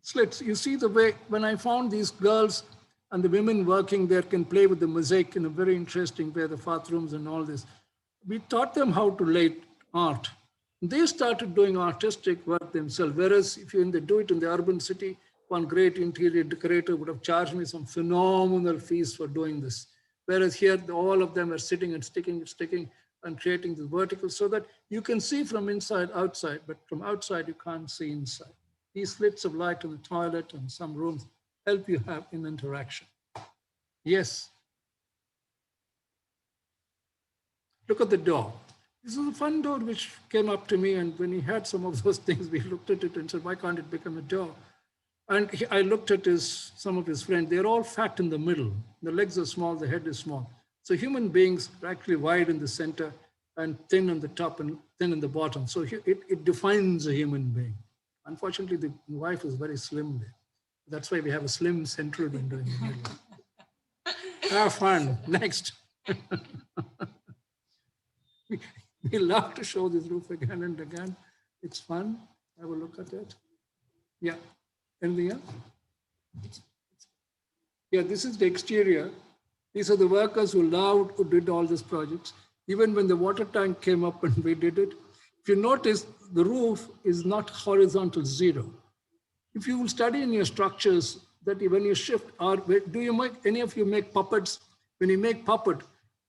S4: Slits, you see the way, when I found these girls and the women working there can play with the mosaic in a very interesting way, the bathrooms and all this. We taught them how to lay art. They started doing artistic work themselves. Whereas if you do it in the urban city, one great interior decorator would have charged me some phenomenal fees for doing this. Whereas here, all of them are sitting and sticking and creating the vertical so that you can see from inside outside, but from outside you can't see inside. These slits of light in the toilet and some rooms help you have in interaction. Yes. Look at the door. This is a fun door which came up to me, and when he had some of those things, we looked at it and said, why can't it become a door? And I looked at some of his friends, they're all fat in the middle. The legs are small, the head is small. So human beings are actually wide in the center and thin on the top and thin in the bottom. So it defines a human being. Unfortunately, the wife is very slim there. That's why we have a slim central window in the middle. Have fun. Next. We love to show this roof again and again. It's fun. Have a look at it. Yeah. Anything else? Yeah, this is the exterior. These are the workers who did all these projects. Even when the water tank came up and we did it, if you notice, the roof is not horizontal zero. If you will study in your structures that when you shift, or do you make, any of you make puppets? When you make puppet,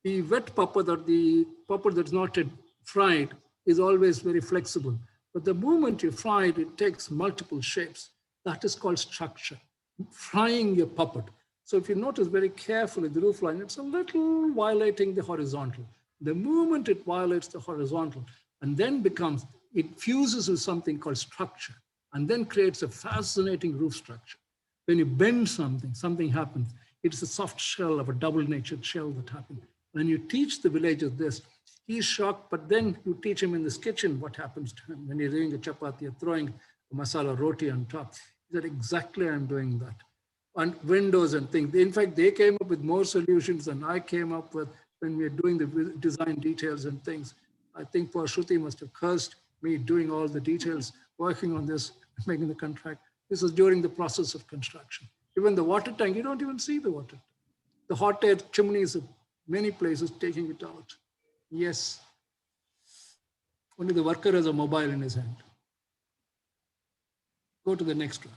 S4: the wet puppet or the puppet that's not yet fried is always very flexible. But the moment you fry it, it takes multiple shapes. That is called structure, frying your puppet. So if you notice very carefully the roof line, it's a little violating the horizontal. The moment it violates the horizontal and then it fuses with something called structure and then creates a fascinating roof structure. When you bend something, something happens. It's a soft shell of a double-natured shell that happens. When you teach the villagers this, he's shocked, but then you teach him in this kitchen what happens to him when you're doing a chapati, you're throwing a masala roti on top. He said, exactly, I'm doing that. And windows and things. In fact, they came up with more solutions than I came up with when we were doing the design details and things. I think poor Shruti must have cursed me doing all the details, working on this, making the contract. This was during the process of construction. Even the water tank, you don't even see the water tank. The hot air chimneys of many places taking it out. Yes. Only the worker has a mobile in his hand. Go to the next one.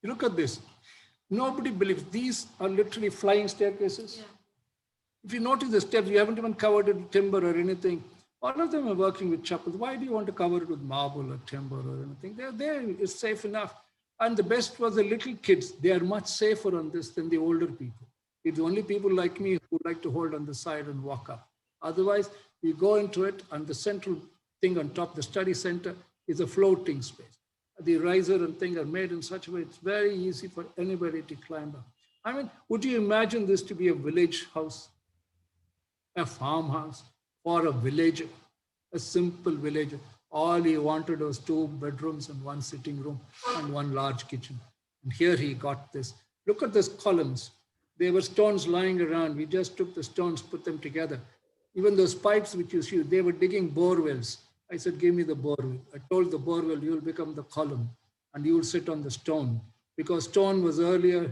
S4: You look at this. Nobody believes these are literally flying staircases. Yeah. If you notice the steps, you haven't even covered it with timber or anything. All of them are working with chapels. Why do you want to cover it with marble or timber or anything? They're there, it's safe enough. And the best was the little kids. They are much safer on this than the older people. It's only people like me who like to hold on the side and walk up. Otherwise, you go into it and the central thing on top, the study center, is a floating space. The riser and thing are made in such a way, it's very easy for anybody to climb up. I mean, would you imagine this to be a village house, a farmhouse, or a villager, a simple villager? All he wanted was 2 bedrooms and 1 sitting room and 1 large kitchen. And here he got this. Look at these columns. There were stones lying around. We just took the stones, put them together. Even those pipes which you see, they were digging bore wells. I said, give me the bore well. I told the bore well, you will become the column and you will sit on the stone. Because stone was earlier,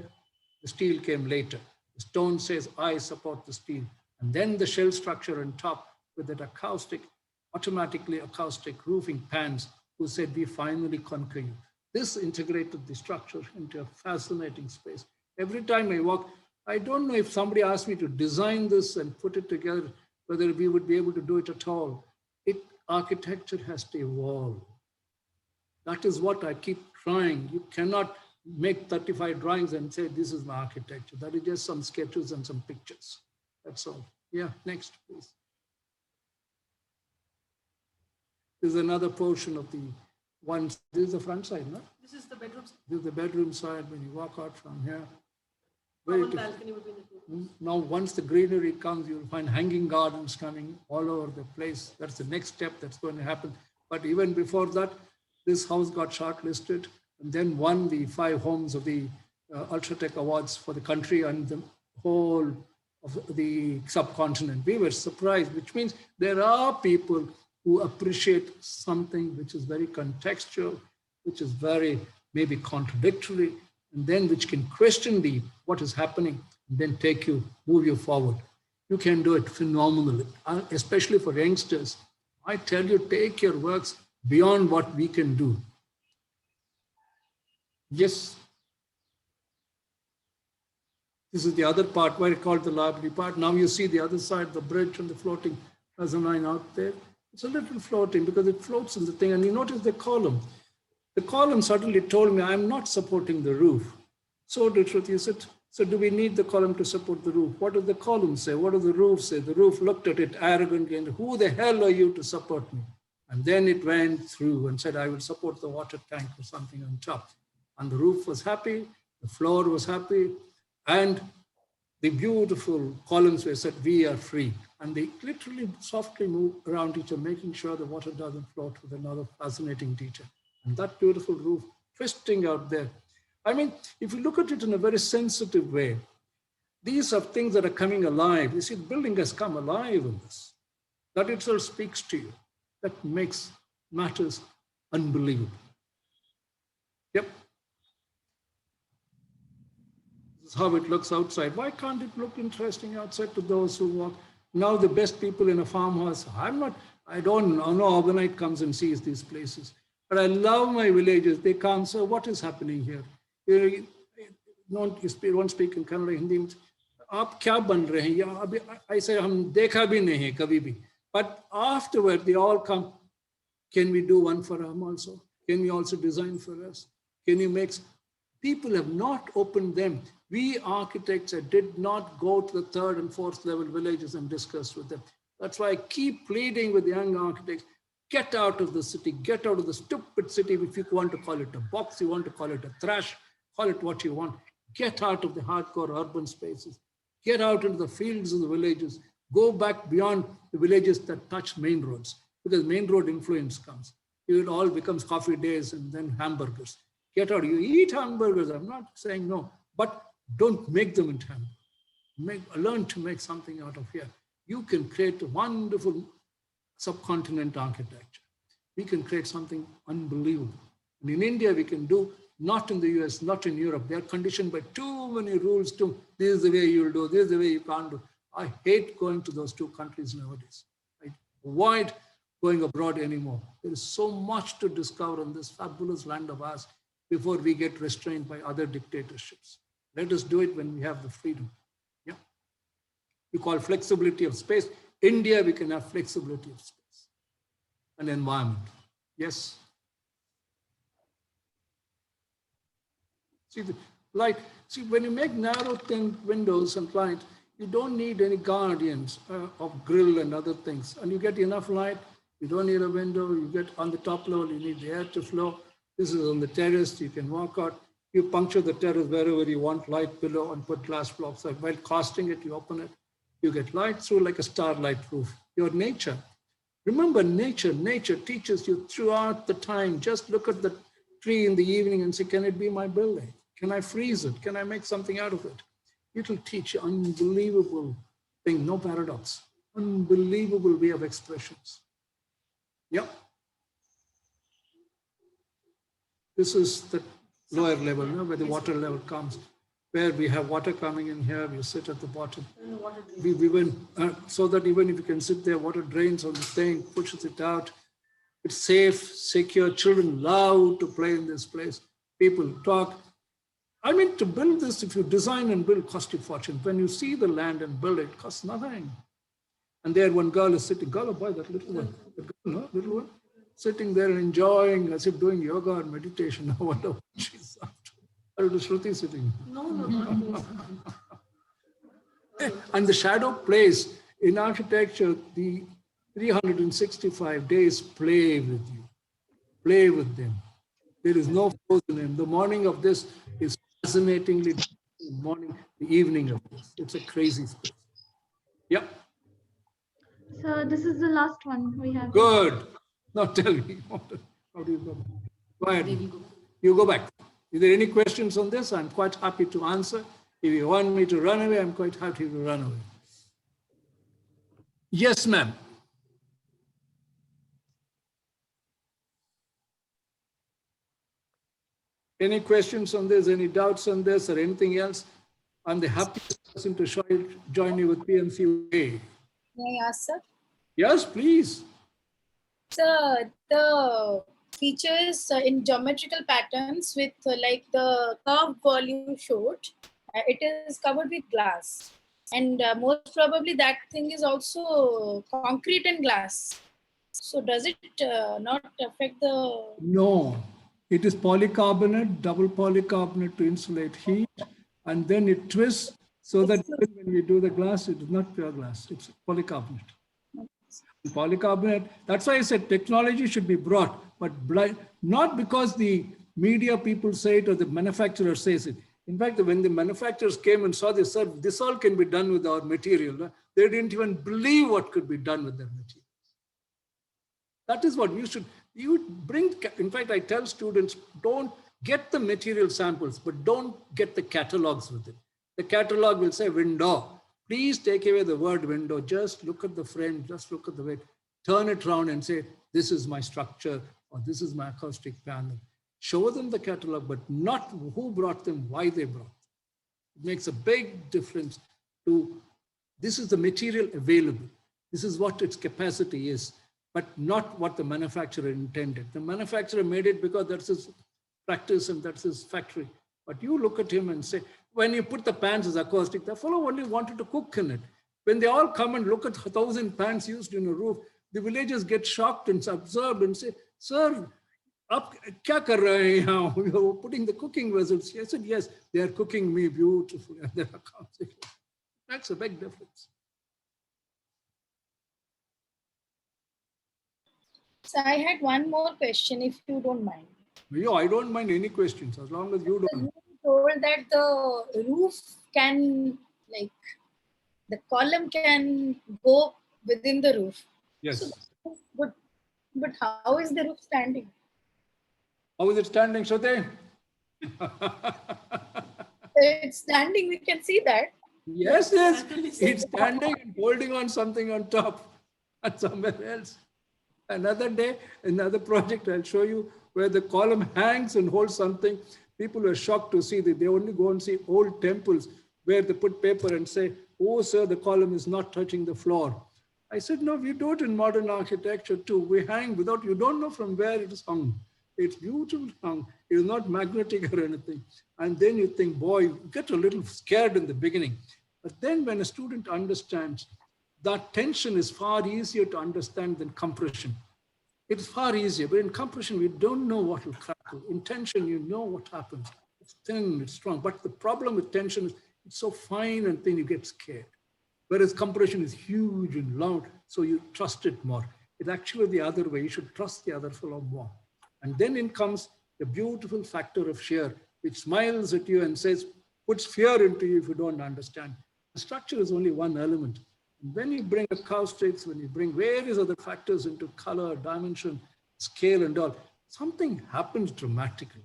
S4: the steel came later. The stone says, I support the steel. And then the shell structure on top with that acoustic, automatically acoustic roofing pans who said, we finally conquer you. This integrated the structure into a fascinating space. Every time I walk, I don't know if somebody asked me to design this and put it together, whether we would be able to do it at all. Architecture has to evolve. That is what I keep trying. You cannot make 35 drawings and say, this is my architecture. That is just some sketches and some pictures. That's all. Yeah, next, please. This is another portion of the one. This is the front side, no?
S5: This is the bedroom side.
S4: This is the bedroom side when you walk out from here.
S5: One balcony would be in the room.
S4: Now, once the greenery comes, you'll find hanging gardens coming all over the place. That's the next step that's going to happen. But even before that, this house got shortlisted and then won the 5 homes of the Ultratech Awards for the country and the whole of the subcontinent. We were surprised, which means there are people who appreciate something which is very contextual, which is very maybe contradictory, and then which can question what is happening and then move you forward. You can do it phenomenally, especially for youngsters. I tell you, take your works beyond what we can do. Yes. This is the other part where I call it the library part. Now you see the other side, the bridge and the floating mezzanine out there. It's a little floating because it floats in the thing. And you notice the column. The column suddenly told me, I'm not supporting the roof. So did Shruti said, so do we need the column to support the roof? What does the column say? What does the roof say? The roof looked at it arrogantly and who the hell are you to support me? And then it went through and said, I will support the water tank or something on top. And the roof was happy, the floor was happy, and the beautiful columns were said, we are free. And they literally softly move around each other, making sure the water doesn't float with another fascinating detail. And that beautiful roof twisting out there. I mean, if you look at it in a very sensitive way, these are things that are coming alive. You see, the building has come alive in this. That itself speaks to you. That makes matters unbelievable. Yep. This is how it looks outside. Why can't it look interesting outside to those who walk? Now the best people in a farmhouse, I don't know, no overnight comes and sees these places. But I love my villages. They come, so what is happening here? You won't speak in Kannada, Hindi. आप क्या बन रहे हैं? या अभी ऐसे हम देखा भी नहीं है कभी भी. But afterward, they all come. Can we do one for them also? Can we also design for us? Can you make? People have not opened them. We architects did not go to the 3rd and 4th level villages and discuss with them. That's why I keep pleading with young architects, get out of the city, get out of the stupid city. If you want to call it a box, you want to call it a trash, call it what you want. Get out of the hardcore urban spaces. Get out into the fields of the villages. Go back beyond the villages that touch main roads, because main road influence comes. It all becomes coffee days and then hamburgers. Get out. You eat hamburgers. I'm not saying no, but don't make them into hamburgers. Learn to make something out of here. You can create a wonderful subcontinent architecture. We can create something unbelievable. And in India, we can do, not in the US, not in Europe. They are conditioned by too many rules. This is the way you'll do, this is the way you can't do. I hate going to those 2 countries nowadays. I avoid going abroad anymore. There is so much to discover in this fabulous land of ours before we get restrained by other dictatorships. Let us do it when we have the freedom. Yeah. You call flexibility of space. India, we can have flexibility of space and environment. Yes. See, when you make narrow thin windows and light, you don't need any guardians of grill and other things. And you get enough light. You don't need a window. You get on the top level, you need the air to flow. This is on the terrace. You can walk out. You puncture the terrace wherever you want light below and put glass blocks. While casting it, you open it. You get light through like a starlight roof. Your nature. Remember, nature teaches you throughout the time. Just look at the tree in the evening and say, can it be my building? Can I freeze it? Can I make something out of it? It will teach you unbelievable thing, no paradox. Unbelievable way of expressions. Yep. This is the lower level, where the water level comes, where we have water coming in here, we sit at the bottom. We went, so that even if you can sit there, water drains on the thing, pushes it out. It's safe, secure. Children love to play in this place. People talk. I mean, to build this, if you design and build, cost you fortune. When you see the land and build it, costs nothing. And there one girl is sitting, girl or boy, that little one, the girl, no, little one, sitting there and enjoying, as if doing yoga or meditation. I wonder what she's up to. Or is Shruti sitting? No. And the shadow plays. In architecture, the 365 days play with you. Play with them. There is no frozen in. The morning of this is fascinatingly the morning, the evening of this. It's a crazy space. Yeah.
S13: So this is the last one we have.
S4: Good. Now tell me, how do you go back? Go ahead. You go back. Is there any questions on this? I'm quite happy to answer. If you want me to run away, I'm quite happy to run away. Yes, ma'am. Any questions on this? Any doubts on this or anything else? I'm the happiest person to join you with PMC.
S6: May I ask, sir?
S4: Yes, please.
S6: Sir, the features in geometrical patterns with like the curved wall you showed, it is covered with glass. And most probably that thing is also concrete and glass. So does it not affect the...
S4: No, it is polycarbonate, double polycarbonate to insulate heat, and then it twists so that when we do the glass, it is not pure glass, it's polycarbonate. Polycarbonate, that's why I said technology should be brought, but not because the media people say it or the manufacturer says it. In fact, when the manufacturers came and saw this, said, this all can be done with our material. They didn't even believe what could be done with their material. That is what you bring. In fact, I tell students, don't get the material samples, but don't get the catalogs with it. The catalog will say window. Please take away the word window. Just look at the frame, just look at the weight. Turn it around and say, this is my structure, or this is my acoustic panel. Show them the catalog, but not who brought them, why they brought them. It makes a big difference to, this is the material available. This is what its capacity is, but not what the manufacturer intended. The manufacturer made it because that's his practice and that's his factory. But you look at him and say, when you put the pans as acoustic, the fellow only wanted to cook in it. When they all come and look at 1,000 pans used in a roof, the villagers get shocked and absorbed and say, sir, up, kya kar rahe hain yahan? We are putting the cooking vessels. I said, yes, they are cooking me beautifully. And then that's a big difference.
S6: So I had one more question, if you don't mind.
S4: Yeah, I don't mind any questions as long as you don't.
S6: You told that the roof can, like, the column can go within the roof.
S4: Yes.
S6: So, but how is the roof standing?
S4: How is it standing, Shruti?
S6: It's standing, we can see that.
S4: Yes, yes. It's standing and holding on something on top and somewhere else. Another day, another project, I'll show you where the column hangs and holds something. People are shocked to see that. They only go and see old temples where they put paper and say, oh, sir, the column is not touching the floor. I said, no, we do it in modern architecture too. We hang without, you don't know from where it is hung. It's beautiful hung. It is not magnetic or anything. And then you think, boy, you get a little scared in the beginning. But then when a student understands that tension is far easier to understand than compression. It's far easier, but in compression, we don't know what will crackle. In tension, you know what happens. It's thin, it's strong. But the problem with tension is it's so fine and thin, you get scared. Whereas compression is huge and loud, so you trust it more. It's actually the other way. You should trust the other fellow more. And then in comes the beautiful factor of shear, which smiles at you and says, puts fear into you if you don't understand. The structure is only one element. When you bring acoustics, when you bring various other factors into color, dimension, scale and all, something happens dramatically.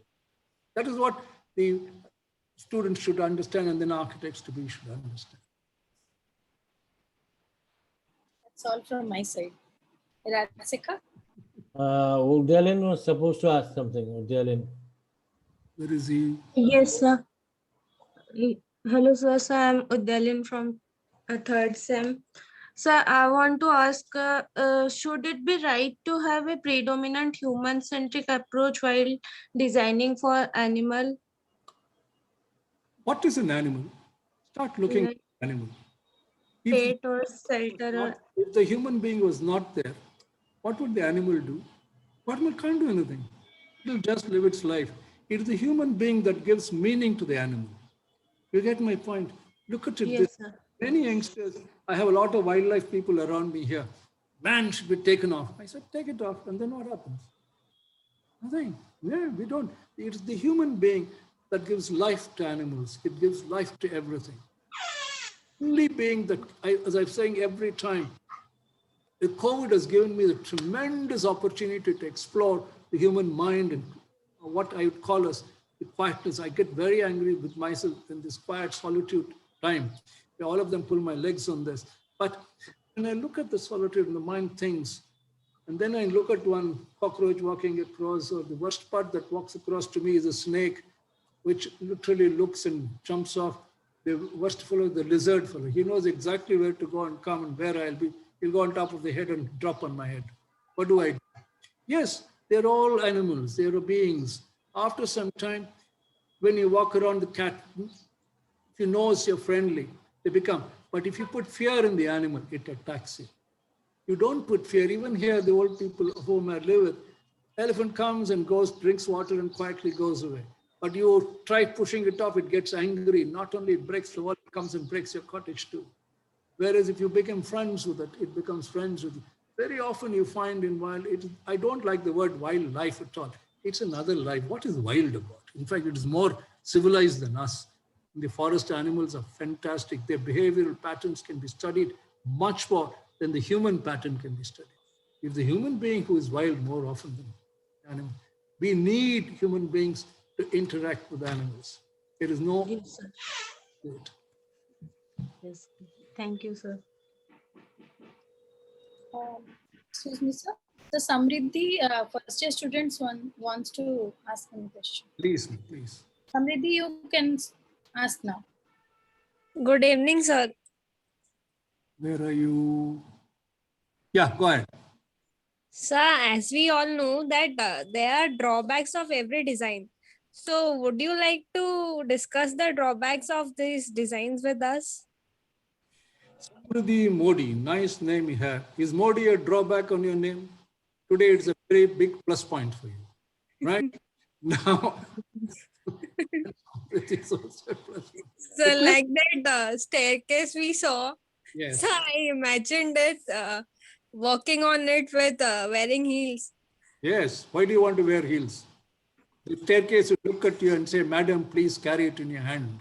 S4: That is what the students should understand and then architects to be should understand.
S6: That's all from my side. Rasika?
S1: Uddalin was supposed to ask something. Uddalin.
S4: Where is he?
S14: Yes, sir. Hello, sir. So I'm Uddalin from third sem. Sir, I want to ask, should it be right to have a predominant human-centric approach while designing for animal?
S4: What is an animal? Start looking at an animal.
S14: Pet or shelter?
S4: If the human being was not there, what would the animal do? The animal can't do anything. It will just live its life. It is the human being that gives meaning to the animal. You get my point? Look at it.
S14: Yes, sir.
S4: Many youngsters, I have a lot of wildlife people around me here. Man should be taken off. I said, take it off. And then what happens? Nothing. Yeah, we don't. It's the human being that gives life to animals. It gives life to everything. Only being that, as I'm saying every time, the COVID has given me the tremendous opportunity to explore the human mind and what I would call as the quietness. I get very angry with myself in this quiet solitude time. All of them pull my legs on this. But when I look at the solitude and the mind thinks, and then I look at one cockroach walking across, or the worst part that walks across to me is a snake, which literally looks and jumps off. The worst fellow is the lizard fellow. He knows exactly where to go and come and where I'll be. He'll go on top of the head and drop on my head. What do I do? Yes, they're all animals. They're beings. After some time, when you walk around the cat, if you know you're friendly, they become. But if you put fear in the animal, it attacks you. You don't put fear. Even here, the old people whom I live with, elephant comes and goes, drinks water and quietly goes away. But you try pushing it off, it gets angry. Not only it breaks the wall, it comes and breaks your cottage too. Whereas if you become friends with it, it becomes friends with you. Very often you find in wild, I don't like the word wildlife at all. It's another life. What is wild about? In fact, it is more civilized than us. The forest animals are fantastic. Their behavioral patterns can be studied much more than the human pattern can be studied. If the human being who is wild more often than animal, we need human beings to interact with animals. There is no.
S14: Yes, sir.
S4: Good.
S14: Yes. Thank you, sir.
S6: Excuse me, sir. So Samriddhi, first year students wants to ask a question.
S4: Please, please.
S6: Samriddhi, you can ask now.
S14: Good evening, sir.
S4: Where are you? Yeah, go ahead.
S14: Sir, as we all know that there are drawbacks of every design. So would you like to discuss the drawbacks of these designs with us?
S4: Samriddhi Modi, nice name you have. Is Modi a drawback on your name? Today it's a very big plus point for you, right? Now, it is also a plus point.
S14: So like that staircase we saw,
S4: Yes.
S14: so I imagined it walking on it with wearing heels.
S4: Yes. Why do you want to wear heels? The staircase would look at you and say, Madam, please carry it in your hand.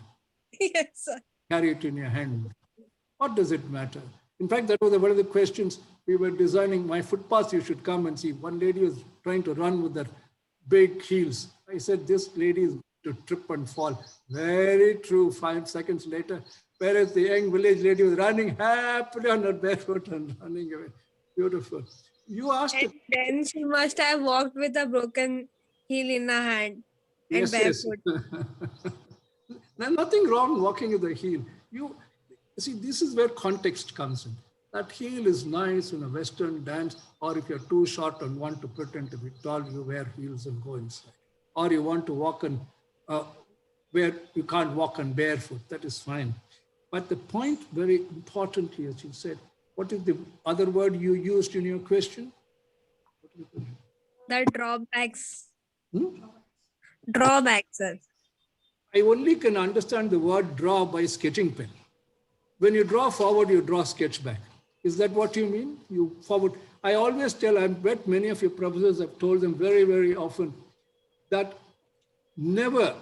S14: Yes, sir.
S4: Carry it in your hand. What does it matter? In fact, that was one of the questions we were designing. My footpaths, you should come and see. One lady was trying to run with her big heels. I said, this lady is to trip and fall. Very true. 5 seconds later, whereas the young village lady was running happily on her barefoot and running away. Beautiful. You asked.
S14: And then she must have walked with a broken heel in her hand and barefoot.
S4: There's nothing wrong walking with a heel. You see, this is where context comes in. That heel is nice in a Western dance, or if you're too short and want to pretend to be tall, you wear heels and go inside. Or you want to walk on where you can't walk on barefoot, that is fine. But the point, very importantly, as you said, what is the other word you used in your question?
S14: The drawbacks. Drawbacks, sir.
S4: I only can understand the word draw by sketching pen. When you draw forward, you draw sketch back. Is that what you mean? You forward. I always tell, I've met many of your professors, I've told them very, very often that never,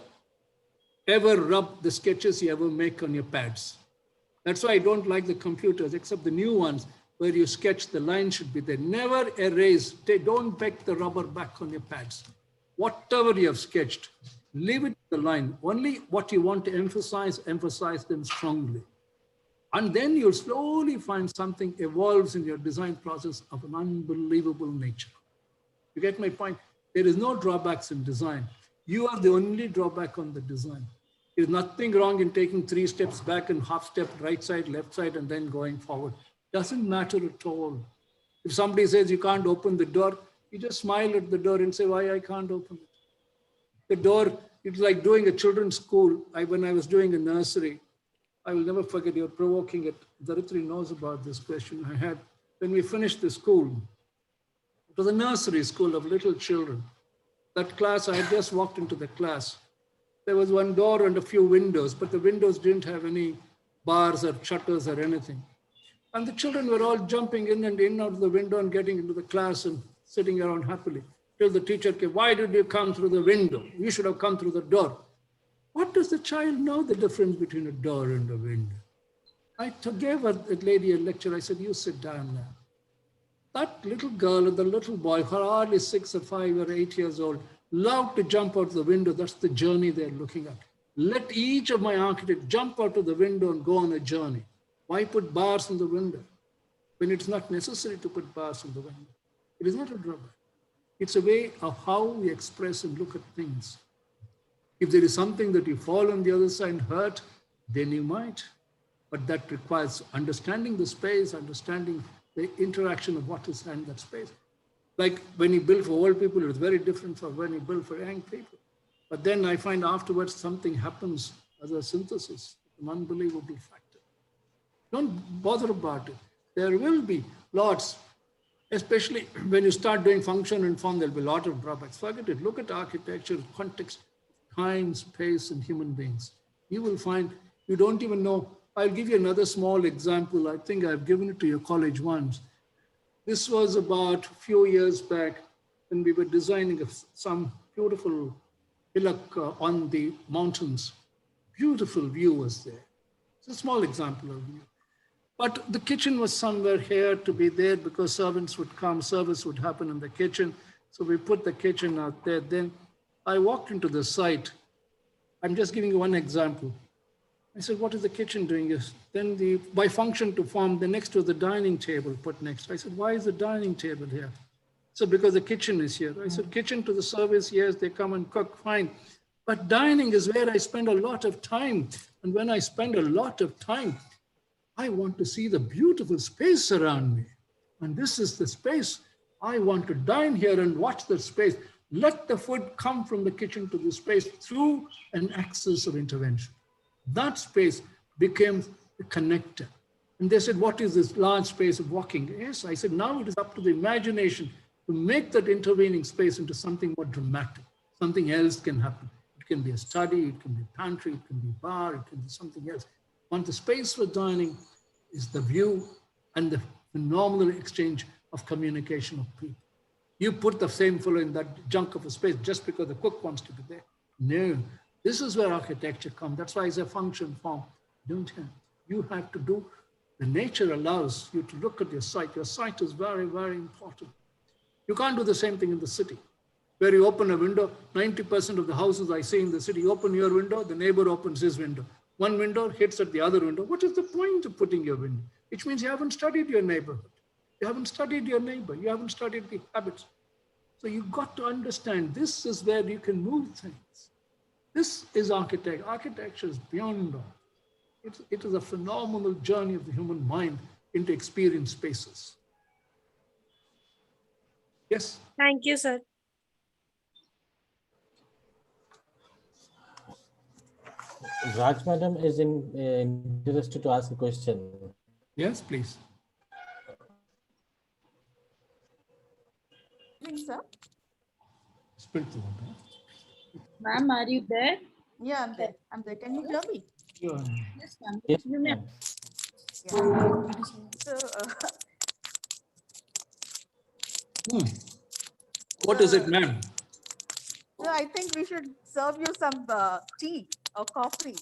S4: ever rub the sketches you ever make on your pads. That's why I don't like the computers, except the new ones, where you sketch, the line should be there. Never erase. Don't peck the rubber back on your pads. Whatever you have sketched, leave it the line. Only what you want to emphasize them strongly. And then you'll slowly find something evolves in your design process of an unbelievable nature. You get my point? There is no drawbacks in design. You are the only drawback on the design. There's nothing wrong in taking 3 steps back and half step right side, left side, and then going forward. Doesn't matter at all. If somebody says you can't open the door, you just smile at the door and say, why I can't open it? The door, it's like doing a children's school. When I was doing a nursery, I will never forget, you're provoking it. Dharitri knows about this question I had. When we finished the school, it was a nursery school of little children. That class, I had just walked into the class. There was one door and a few windows, but the windows didn't have any bars or shutters or anything. And the children were all jumping in and out of the window and getting into the class and sitting around happily. Till the teacher came, why did you come through the window? You should have come through the door. What does the child know the difference between a door and a window? I gave that lady a lecture. I said, you sit down now. That little girl or the little boy, who are hardly 6 or 5 or 8 years old, love to jump out the window. That's the journey they're looking at. Let each of my architects jump out of the window and go on a journey. Why put bars in the window when it's not necessary to put bars in the window? It is not a drawback. It's a way of how we express and look at things. If there is something that you fall on the other side and hurt, then you might. But that requires understanding the space, understanding the interaction of what is in that space. Like when you build for old people, it's very different from when you build for young people. But then I find afterwards something happens as a synthesis, an unbelievable factor. Don't bother about it. There will be lots, especially when you start doing function and form, there'll be a lot of drawbacks. Forget it. Look at architecture, context, time, space, and human beings. You will find you don't even know. I'll give you another small example. I think I've given it to your college once. This was about a few years back when we were designing some beautiful hillock on the mountains. Beautiful view was there. It's a small example of view. But the kitchen was somewhere here to be there because servants would come, service would happen in the kitchen. So we put the kitchen out there. Then I walked into the site. I'm just giving you one example. I said, what is the kitchen doing? Then by function to form, the next was the dining table put next. I said, why is the dining table here? So because the kitchen is here, I said, kitchen to the service, yes, they come and cook, fine. But dining is where I spend a lot of time. And when I spend a lot of time, I want to see the beautiful space around me. And this is the space. I want to dine here and watch the space. Let the food come from the kitchen to the space through an axis of intervention. That space became the connector. And they said, what is this large space of walking? Yes, I said, now it is up to the imagination to make that intervening space into something more dramatic. Something else can happen. It can be a study, it can be a pantry, it can be a bar, it can be something else. On the space for dining is the view and the phenomenal exchange of communication of people. You put the same fellow in that junk of a space just because the cook wants to be there. No, this is where architecture comes. That's why it's a function form. Don't you? You have to do, the nature allows you to look at your site. Your site is very, very important. You can't do the same thing in the city, where you open a window. 90% of the houses I see in the city, you open your window, the neighbor opens his window. One window hits at the other window. What is the point of putting your window? Which means you haven't studied your neighborhood. You haven't studied your neighbor. You haven't studied the habits. So you've got to understand this is where you can move things. This is architecture. Architecture is beyond all. It is a phenomenal journey of the human mind into experience spaces. Yes?
S14: Thank you, sir.
S1: Raj madam is interested to ask a question.
S4: Yes, please.
S2: Sir?
S4: Spill the water.
S6: Ma'am, are you there?
S2: Yeah, I'm there. I'm there. Can you hear me?
S4: Yeah.
S6: Yes, ma'am.
S1: Yes,
S6: You may.
S1: ma'am.
S2: So,
S4: What is it, ma'am?
S2: so I think we should serve you some tea or coffee.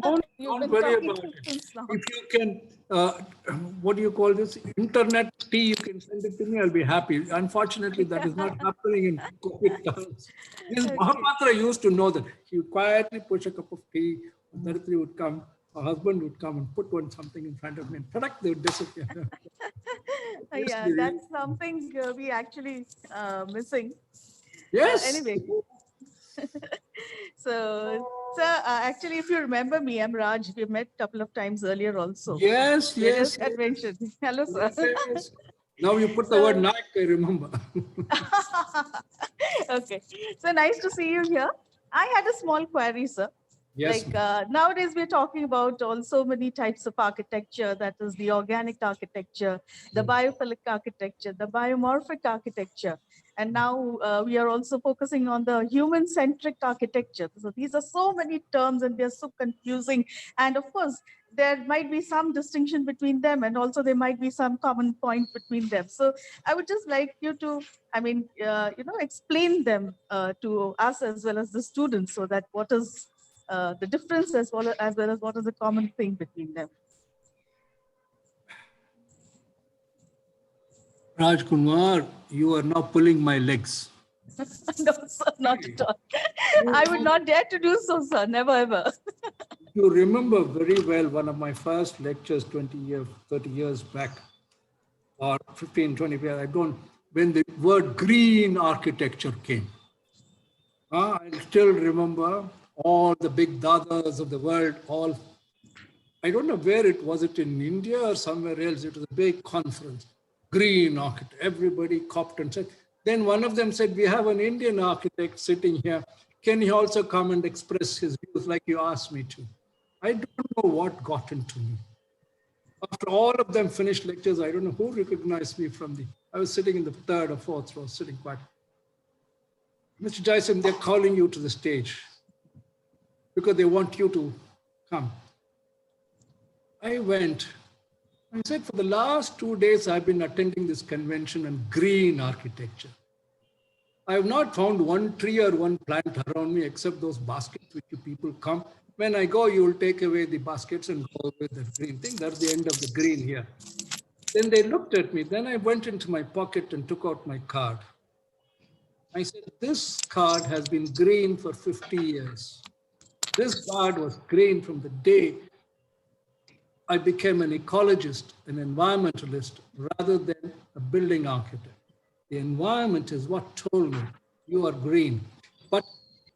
S4: Don't
S2: You've been
S4: worry
S2: talking
S4: about it.
S2: since long.
S4: If you can, what do you call this? Internet tea, you can send it to me, I'll be happy. Unfortunately, that is not happening in COVID times. This Mahapatra used to know that. He would quietly push a cup of tea, Dharitri would come, her husband would come and put something in front of me, and product, they would disappear.
S2: Yeah, that's something we actually missing.
S4: Yes.
S2: Anyway. So, sir, actually, if you remember me, I'm Raj. We met a couple of times earlier also.
S4: Yes, yes.
S2: Convention. Hello, sir.
S4: Yes. Now you put the word Naik, I remember.
S2: Okay. So nice to see you here. I had a small query, sir.
S4: Yes.
S2: Like nowadays we're talking about also many types of architecture, that is the organic architecture, the biophilic architecture, the biomorphic architecture. And now we are also focusing on the human-centric architecture. So these are so many terms and they're so confusing. And of course, there might be some distinction between them and also there might be some common point between them. So I would just like you to, explain them to us as well as the students so that what is the difference as well as what is the common thing between them.
S4: Raj Kumar, you are now pulling my legs.
S2: No, sir, not at all. I would not dare to do so, sir. Never ever.
S4: You remember very well one of my first lectures 20 years, 30 years back, or 15, 20 years, I don't, when the word green architecture came. I still remember all the big dadas of the world, all, I don't know where it was, it in India or somewhere else, it was a big conference, green architect, everybody copped and said, then one of them said, we have an Indian architect sitting here, can he also come and express his views like you asked me to? I don't know what got into me. After all of them finished lectures, I don't know who recognized me from I was sitting in the third or fourth row, sitting quiet. Mr. Jaisam, they're calling you to the stage because they want you to come. I went. I said, for the last 2 days, I've been attending this convention on green architecture. I have not found one tree or one plant around me except those baskets which you people come. When I go, you will take away the baskets and go with the green thing. That's the end of the green here. Then they looked at me. Then I went into my pocket and took out my card. I said, this card has been green for 50 years. This card was green from the day I became an ecologist, an environmentalist, rather than a building architect. The environment is what told me you are green. But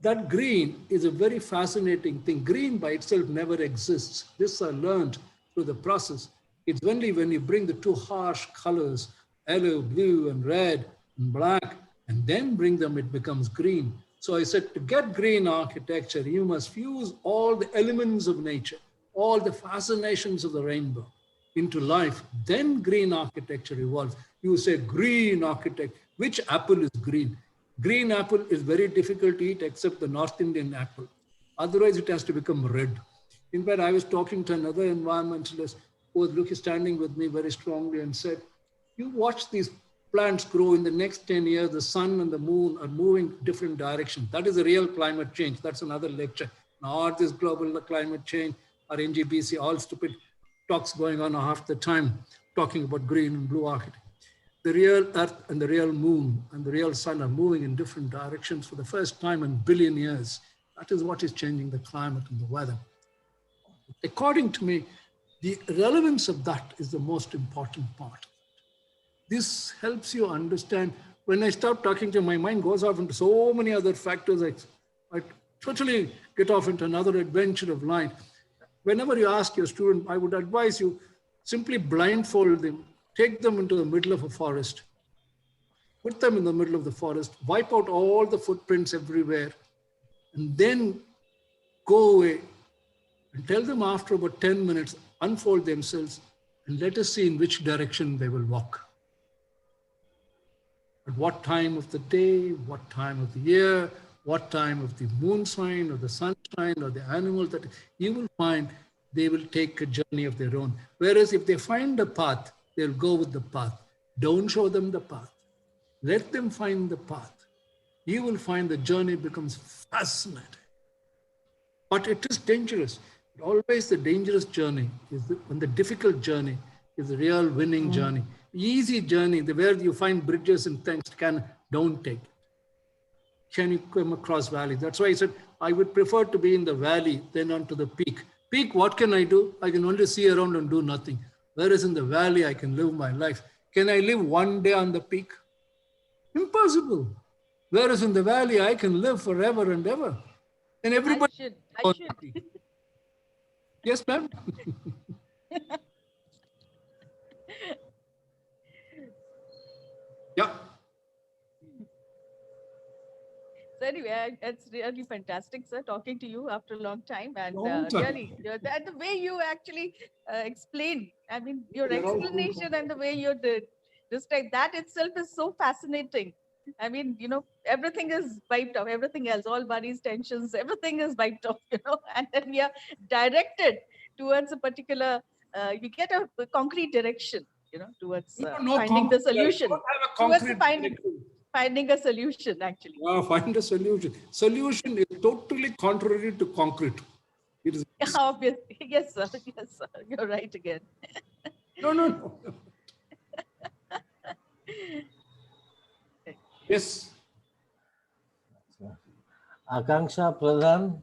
S4: that green is a very fascinating thing. Green by itself never exists. This I learned through the process. It's only when you bring the two harsh colors, yellow, blue, and red, and black, and then bring them, it becomes green. So I said, to get green architecture, you must fuse all the elements of nature, all the fascinations of the rainbow into life. Then green architecture evolves. You say green architect, which apple is green? Green apple is very difficult to eat except the North Indian apple. Otherwise, it has to become red. In fact, I was talking to another environmentalist who was standing with me very strongly and said, you watch these plants grow in the next 10 years, the sun and the moon are moving different directions. That is a real climate change. That's another lecture. Not this global climate change or NGBC, all stupid talks going on half the time, talking about green and blue architecture. The real earth and the real moon and the real sun are moving in different directions for the first time in a billion years. That is what is changing the climate and the weather. According to me, the relevance of that is the most important part. This helps you understand. When I start talking to you, my mind goes off into so many other factors. I totally get off into another adventure of light. Whenever you ask your student, I would advise you simply blindfold them, take them into the middle of a forest, put them in the middle of the forest, wipe out all the footprints everywhere, and then go away and tell them after about 10 minutes, unfold themselves and let us see in which direction they will walk. At what time of the day, what time of the year, what time of the moon sign or the sunshine or the animal, that you will find they will take a journey of their own. Whereas if they find a path, they'll go with the path. Don't show them the path. Let them find the path. You will find the journey becomes fascinating. But it is dangerous. Always the dangerous journey is when the difficult journey is the real winning journey. Easy journey, where you find bridges and things, don't take it. Can you come across valley? That's why I said, I would prefer to be in the valley than onto the peak. Peak, what can I do? I can only see around and do nothing. Whereas in the valley, I can live my life. Can I live one day on the peak? Impossible. Whereas in the valley, I can live forever and ever. And everybody.
S15: I should.
S4: Yes, ma'am. Yeah.
S15: So anyway, it's really fantastic, sir, talking to you after a long time. And
S4: Long time.
S15: really, the way you actually explained, I mean, your explanation and the way you did describe that itself is so fascinating. I mean, you know, everything is wiped off, everything else, all worries, tensions, everything is wiped off, you know, and then we are directed towards a particular, we get a concrete direction, you know, towards finding the solution, towards finding a solution, actually.
S4: Find a solution. Solution is totally contrary to concrete. It is.
S15: Obviously. Yes, sir. Yes, sir. You're right again.
S4: No. Yes.
S1: Akanksha Pradhan,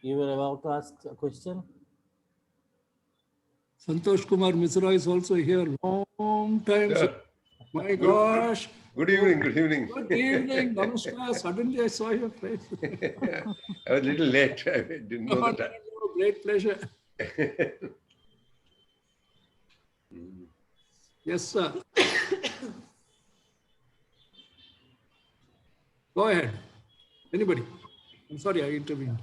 S1: you were about to ask a question.
S4: Santosh Kumar Misra is also here. Long time.
S16: Yeah.
S4: My gosh.
S16: Good evening. Good evening.
S4: Good evening. Namaskar. Suddenly I saw your face.
S16: I was a little late. I didn't know the time.
S4: Great pleasure. Yes, sir. Go ahead. Anybody? I'm sorry, I intervened.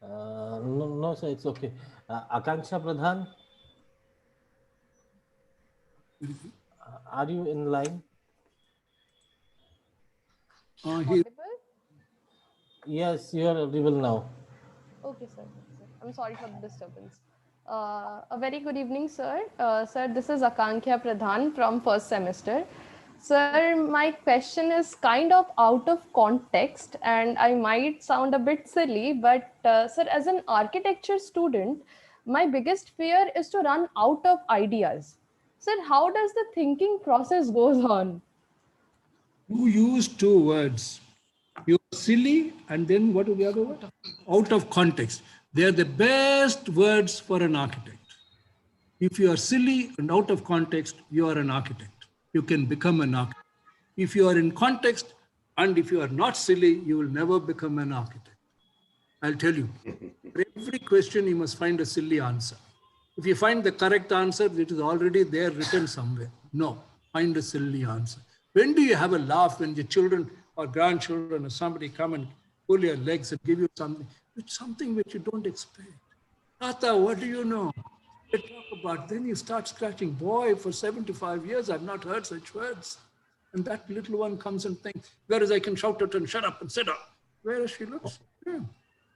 S1: No, sir, it's okay. Akanksha Pradhan, are you in line? Yes, you are audible now.
S17: Okay, sir. I'm sorry for the disturbance. A very good evening, sir. Sir, this is Akanksha Pradhan from first semester. Sir, my question is kind of out of context and I might sound a bit silly, but sir, as an architecture student, my biggest fear is to run out of ideas. Sir, how does the thinking process goes on?
S4: You use two words. You're silly and then what is the other word? Out of context. They are the best words for an architect. If you are silly and out of context, you are an architect. You can become an architect. If you are in context and if you are not silly, you will never become an architect. I'll tell you, for every question you must find a silly answer. If you find the correct answer, it is already there written somewhere. No, find a silly answer. When do you have a laugh when your children or grandchildren or somebody come and pull your legs and give you something? It's something which you don't expect. Tata, what do you know? They talk about, then you start scratching. Boy, for 75 years, I've not heard such words. And that little one comes and thinks, whereas I can shout at her and shut up and sit up. Whereas she looks, yeah.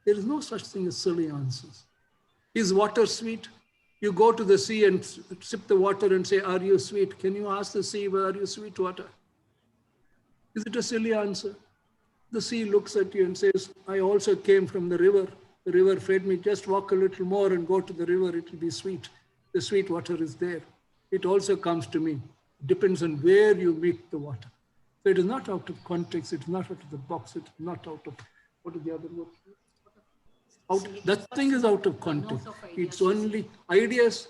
S4: There is no such thing as silly answers. Is water sweet? You go to the sea and sip the water and say, are you sweet? Can you ask the sea, well, are you sweet water? Is it a silly answer? The sea looks at you and says, I also came from the river. The river fed me. Just walk a little more and go to the river. It will be sweet. The sweet water is there. It also comes to me. It depends on where you meet the water. So it is not out of context. It's not out of the box. It's not out of, what is the other word? That thing is out of context. It's only ideas.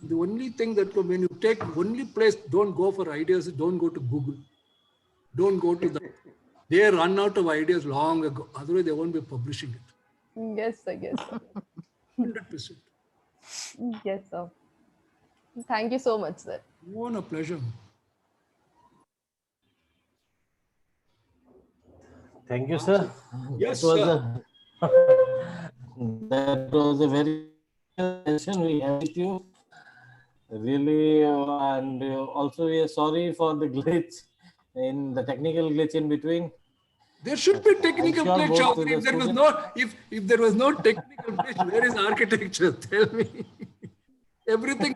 S4: The only thing that when you take only place, don't go for ideas, don't go to Google. Don't go to the, they run out of ideas long ago. Otherwise, they won't be publishing it.
S17: Yes, sir. Yes, sir.
S4: 100%.
S17: Yes, sir. Thank you so much, sir.
S4: What a pleasure.
S1: Thank you, sir.
S4: Yes,
S1: sir. That was a very good session we had with you. Really, and also we are sorry for the glitch, in the technical glitch in between.
S4: There should be technical
S1: sure
S4: glitch.
S1: both
S4: If there was
S1: students-
S4: no, if there was no technical glitch, where is architecture? Tell me. Everything.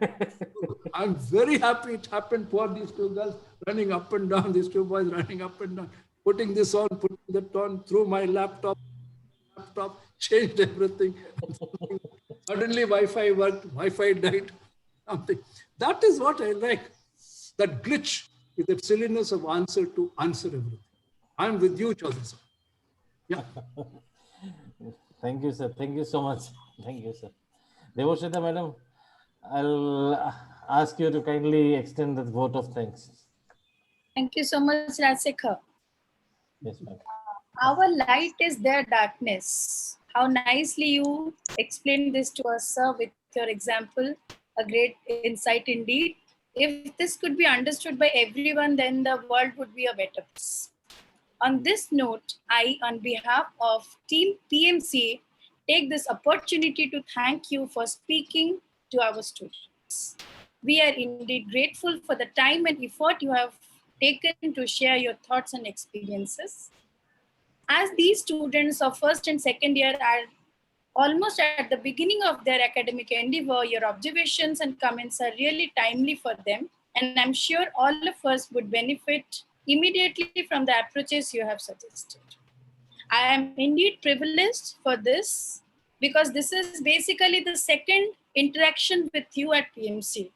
S4: I'm very happy it happened. Poor these two girls running up and down. These two boys running up and down, putting this on, putting that on, through my laptop, changed everything. Suddenly Wi-Fi worked, Wi-Fi died. Something. That is what I like. That glitch is that silliness of answer to answer everything. I'm with you, Chaudhary sir. Yeah.
S1: Thank you, sir. Thank you so much. Thank you, sir. Devoshita, madam, I'll ask you to kindly extend the vote of thanks.
S6: Thank you so much, Rajsekhar.
S1: Yes, ma'am.
S6: Our light is their darkness. How nicely you explained this to us, sir, with your example. A great insight indeed. If this could be understood by everyone, then the world would be a better place. On this note, I, on behalf of Team PMCA, take this opportunity to thank you for speaking to our students. We are indeed grateful for the time and effort you have taken to share your thoughts and experiences. As these students of first and second year are almost at the beginning of their academic endeavor, your observations and comments are really timely for them. And I'm sure all of us would benefit immediately from the approaches you have suggested. I am indeed privileged for this because this is basically the second interaction with you at PMC.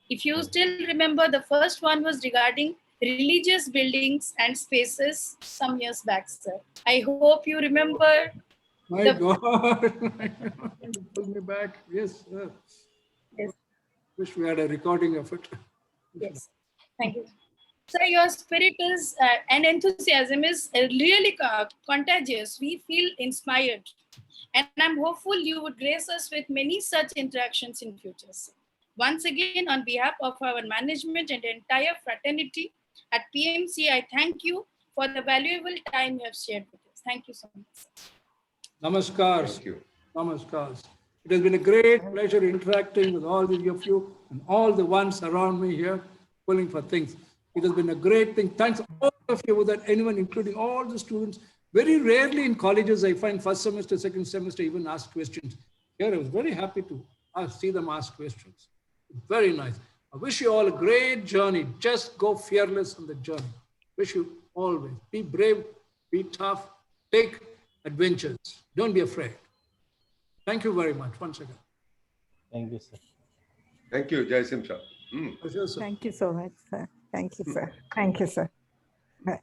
S6: If you still remember, the first one was regarding religious buildings and spaces some years back, sir. I hope you remember.
S4: My God. You pulled me back. Yes, sir.
S6: Yes.
S4: Wish we had a recording of it.
S6: Yes. Thank you. Sir, your spirit is and enthusiasm is really contagious. We feel inspired. And I'm hopeful you would grace us with many such interactions in future, sir. Once again, on behalf of our management and entire fraternity at PMC, I thank you for the valuable time you have shared with us. Thank you so much, sir.
S4: Namaskar.
S16: Thank you.
S4: Namaskar. It has been a great pleasure interacting with all of you and all the ones around me here, pulling for things. It has been a great thing. Thanks all of you, without anyone, including all the students. Very rarely in colleges, I find first semester, second semester, even ask questions. Here, I was very happy to see them ask questions. Very nice. I wish you all a great journey. Just go fearless on the journey. Wish you always. Be brave, be tough, take adventures. Don't be afraid. Thank you very much once again.
S1: Thank you, sir.
S16: Thank you, Jai Sim sir.
S4: Pleasure, sir.
S2: Thank you so much, sir. Thank you, sir. Thank you, sir. Bye.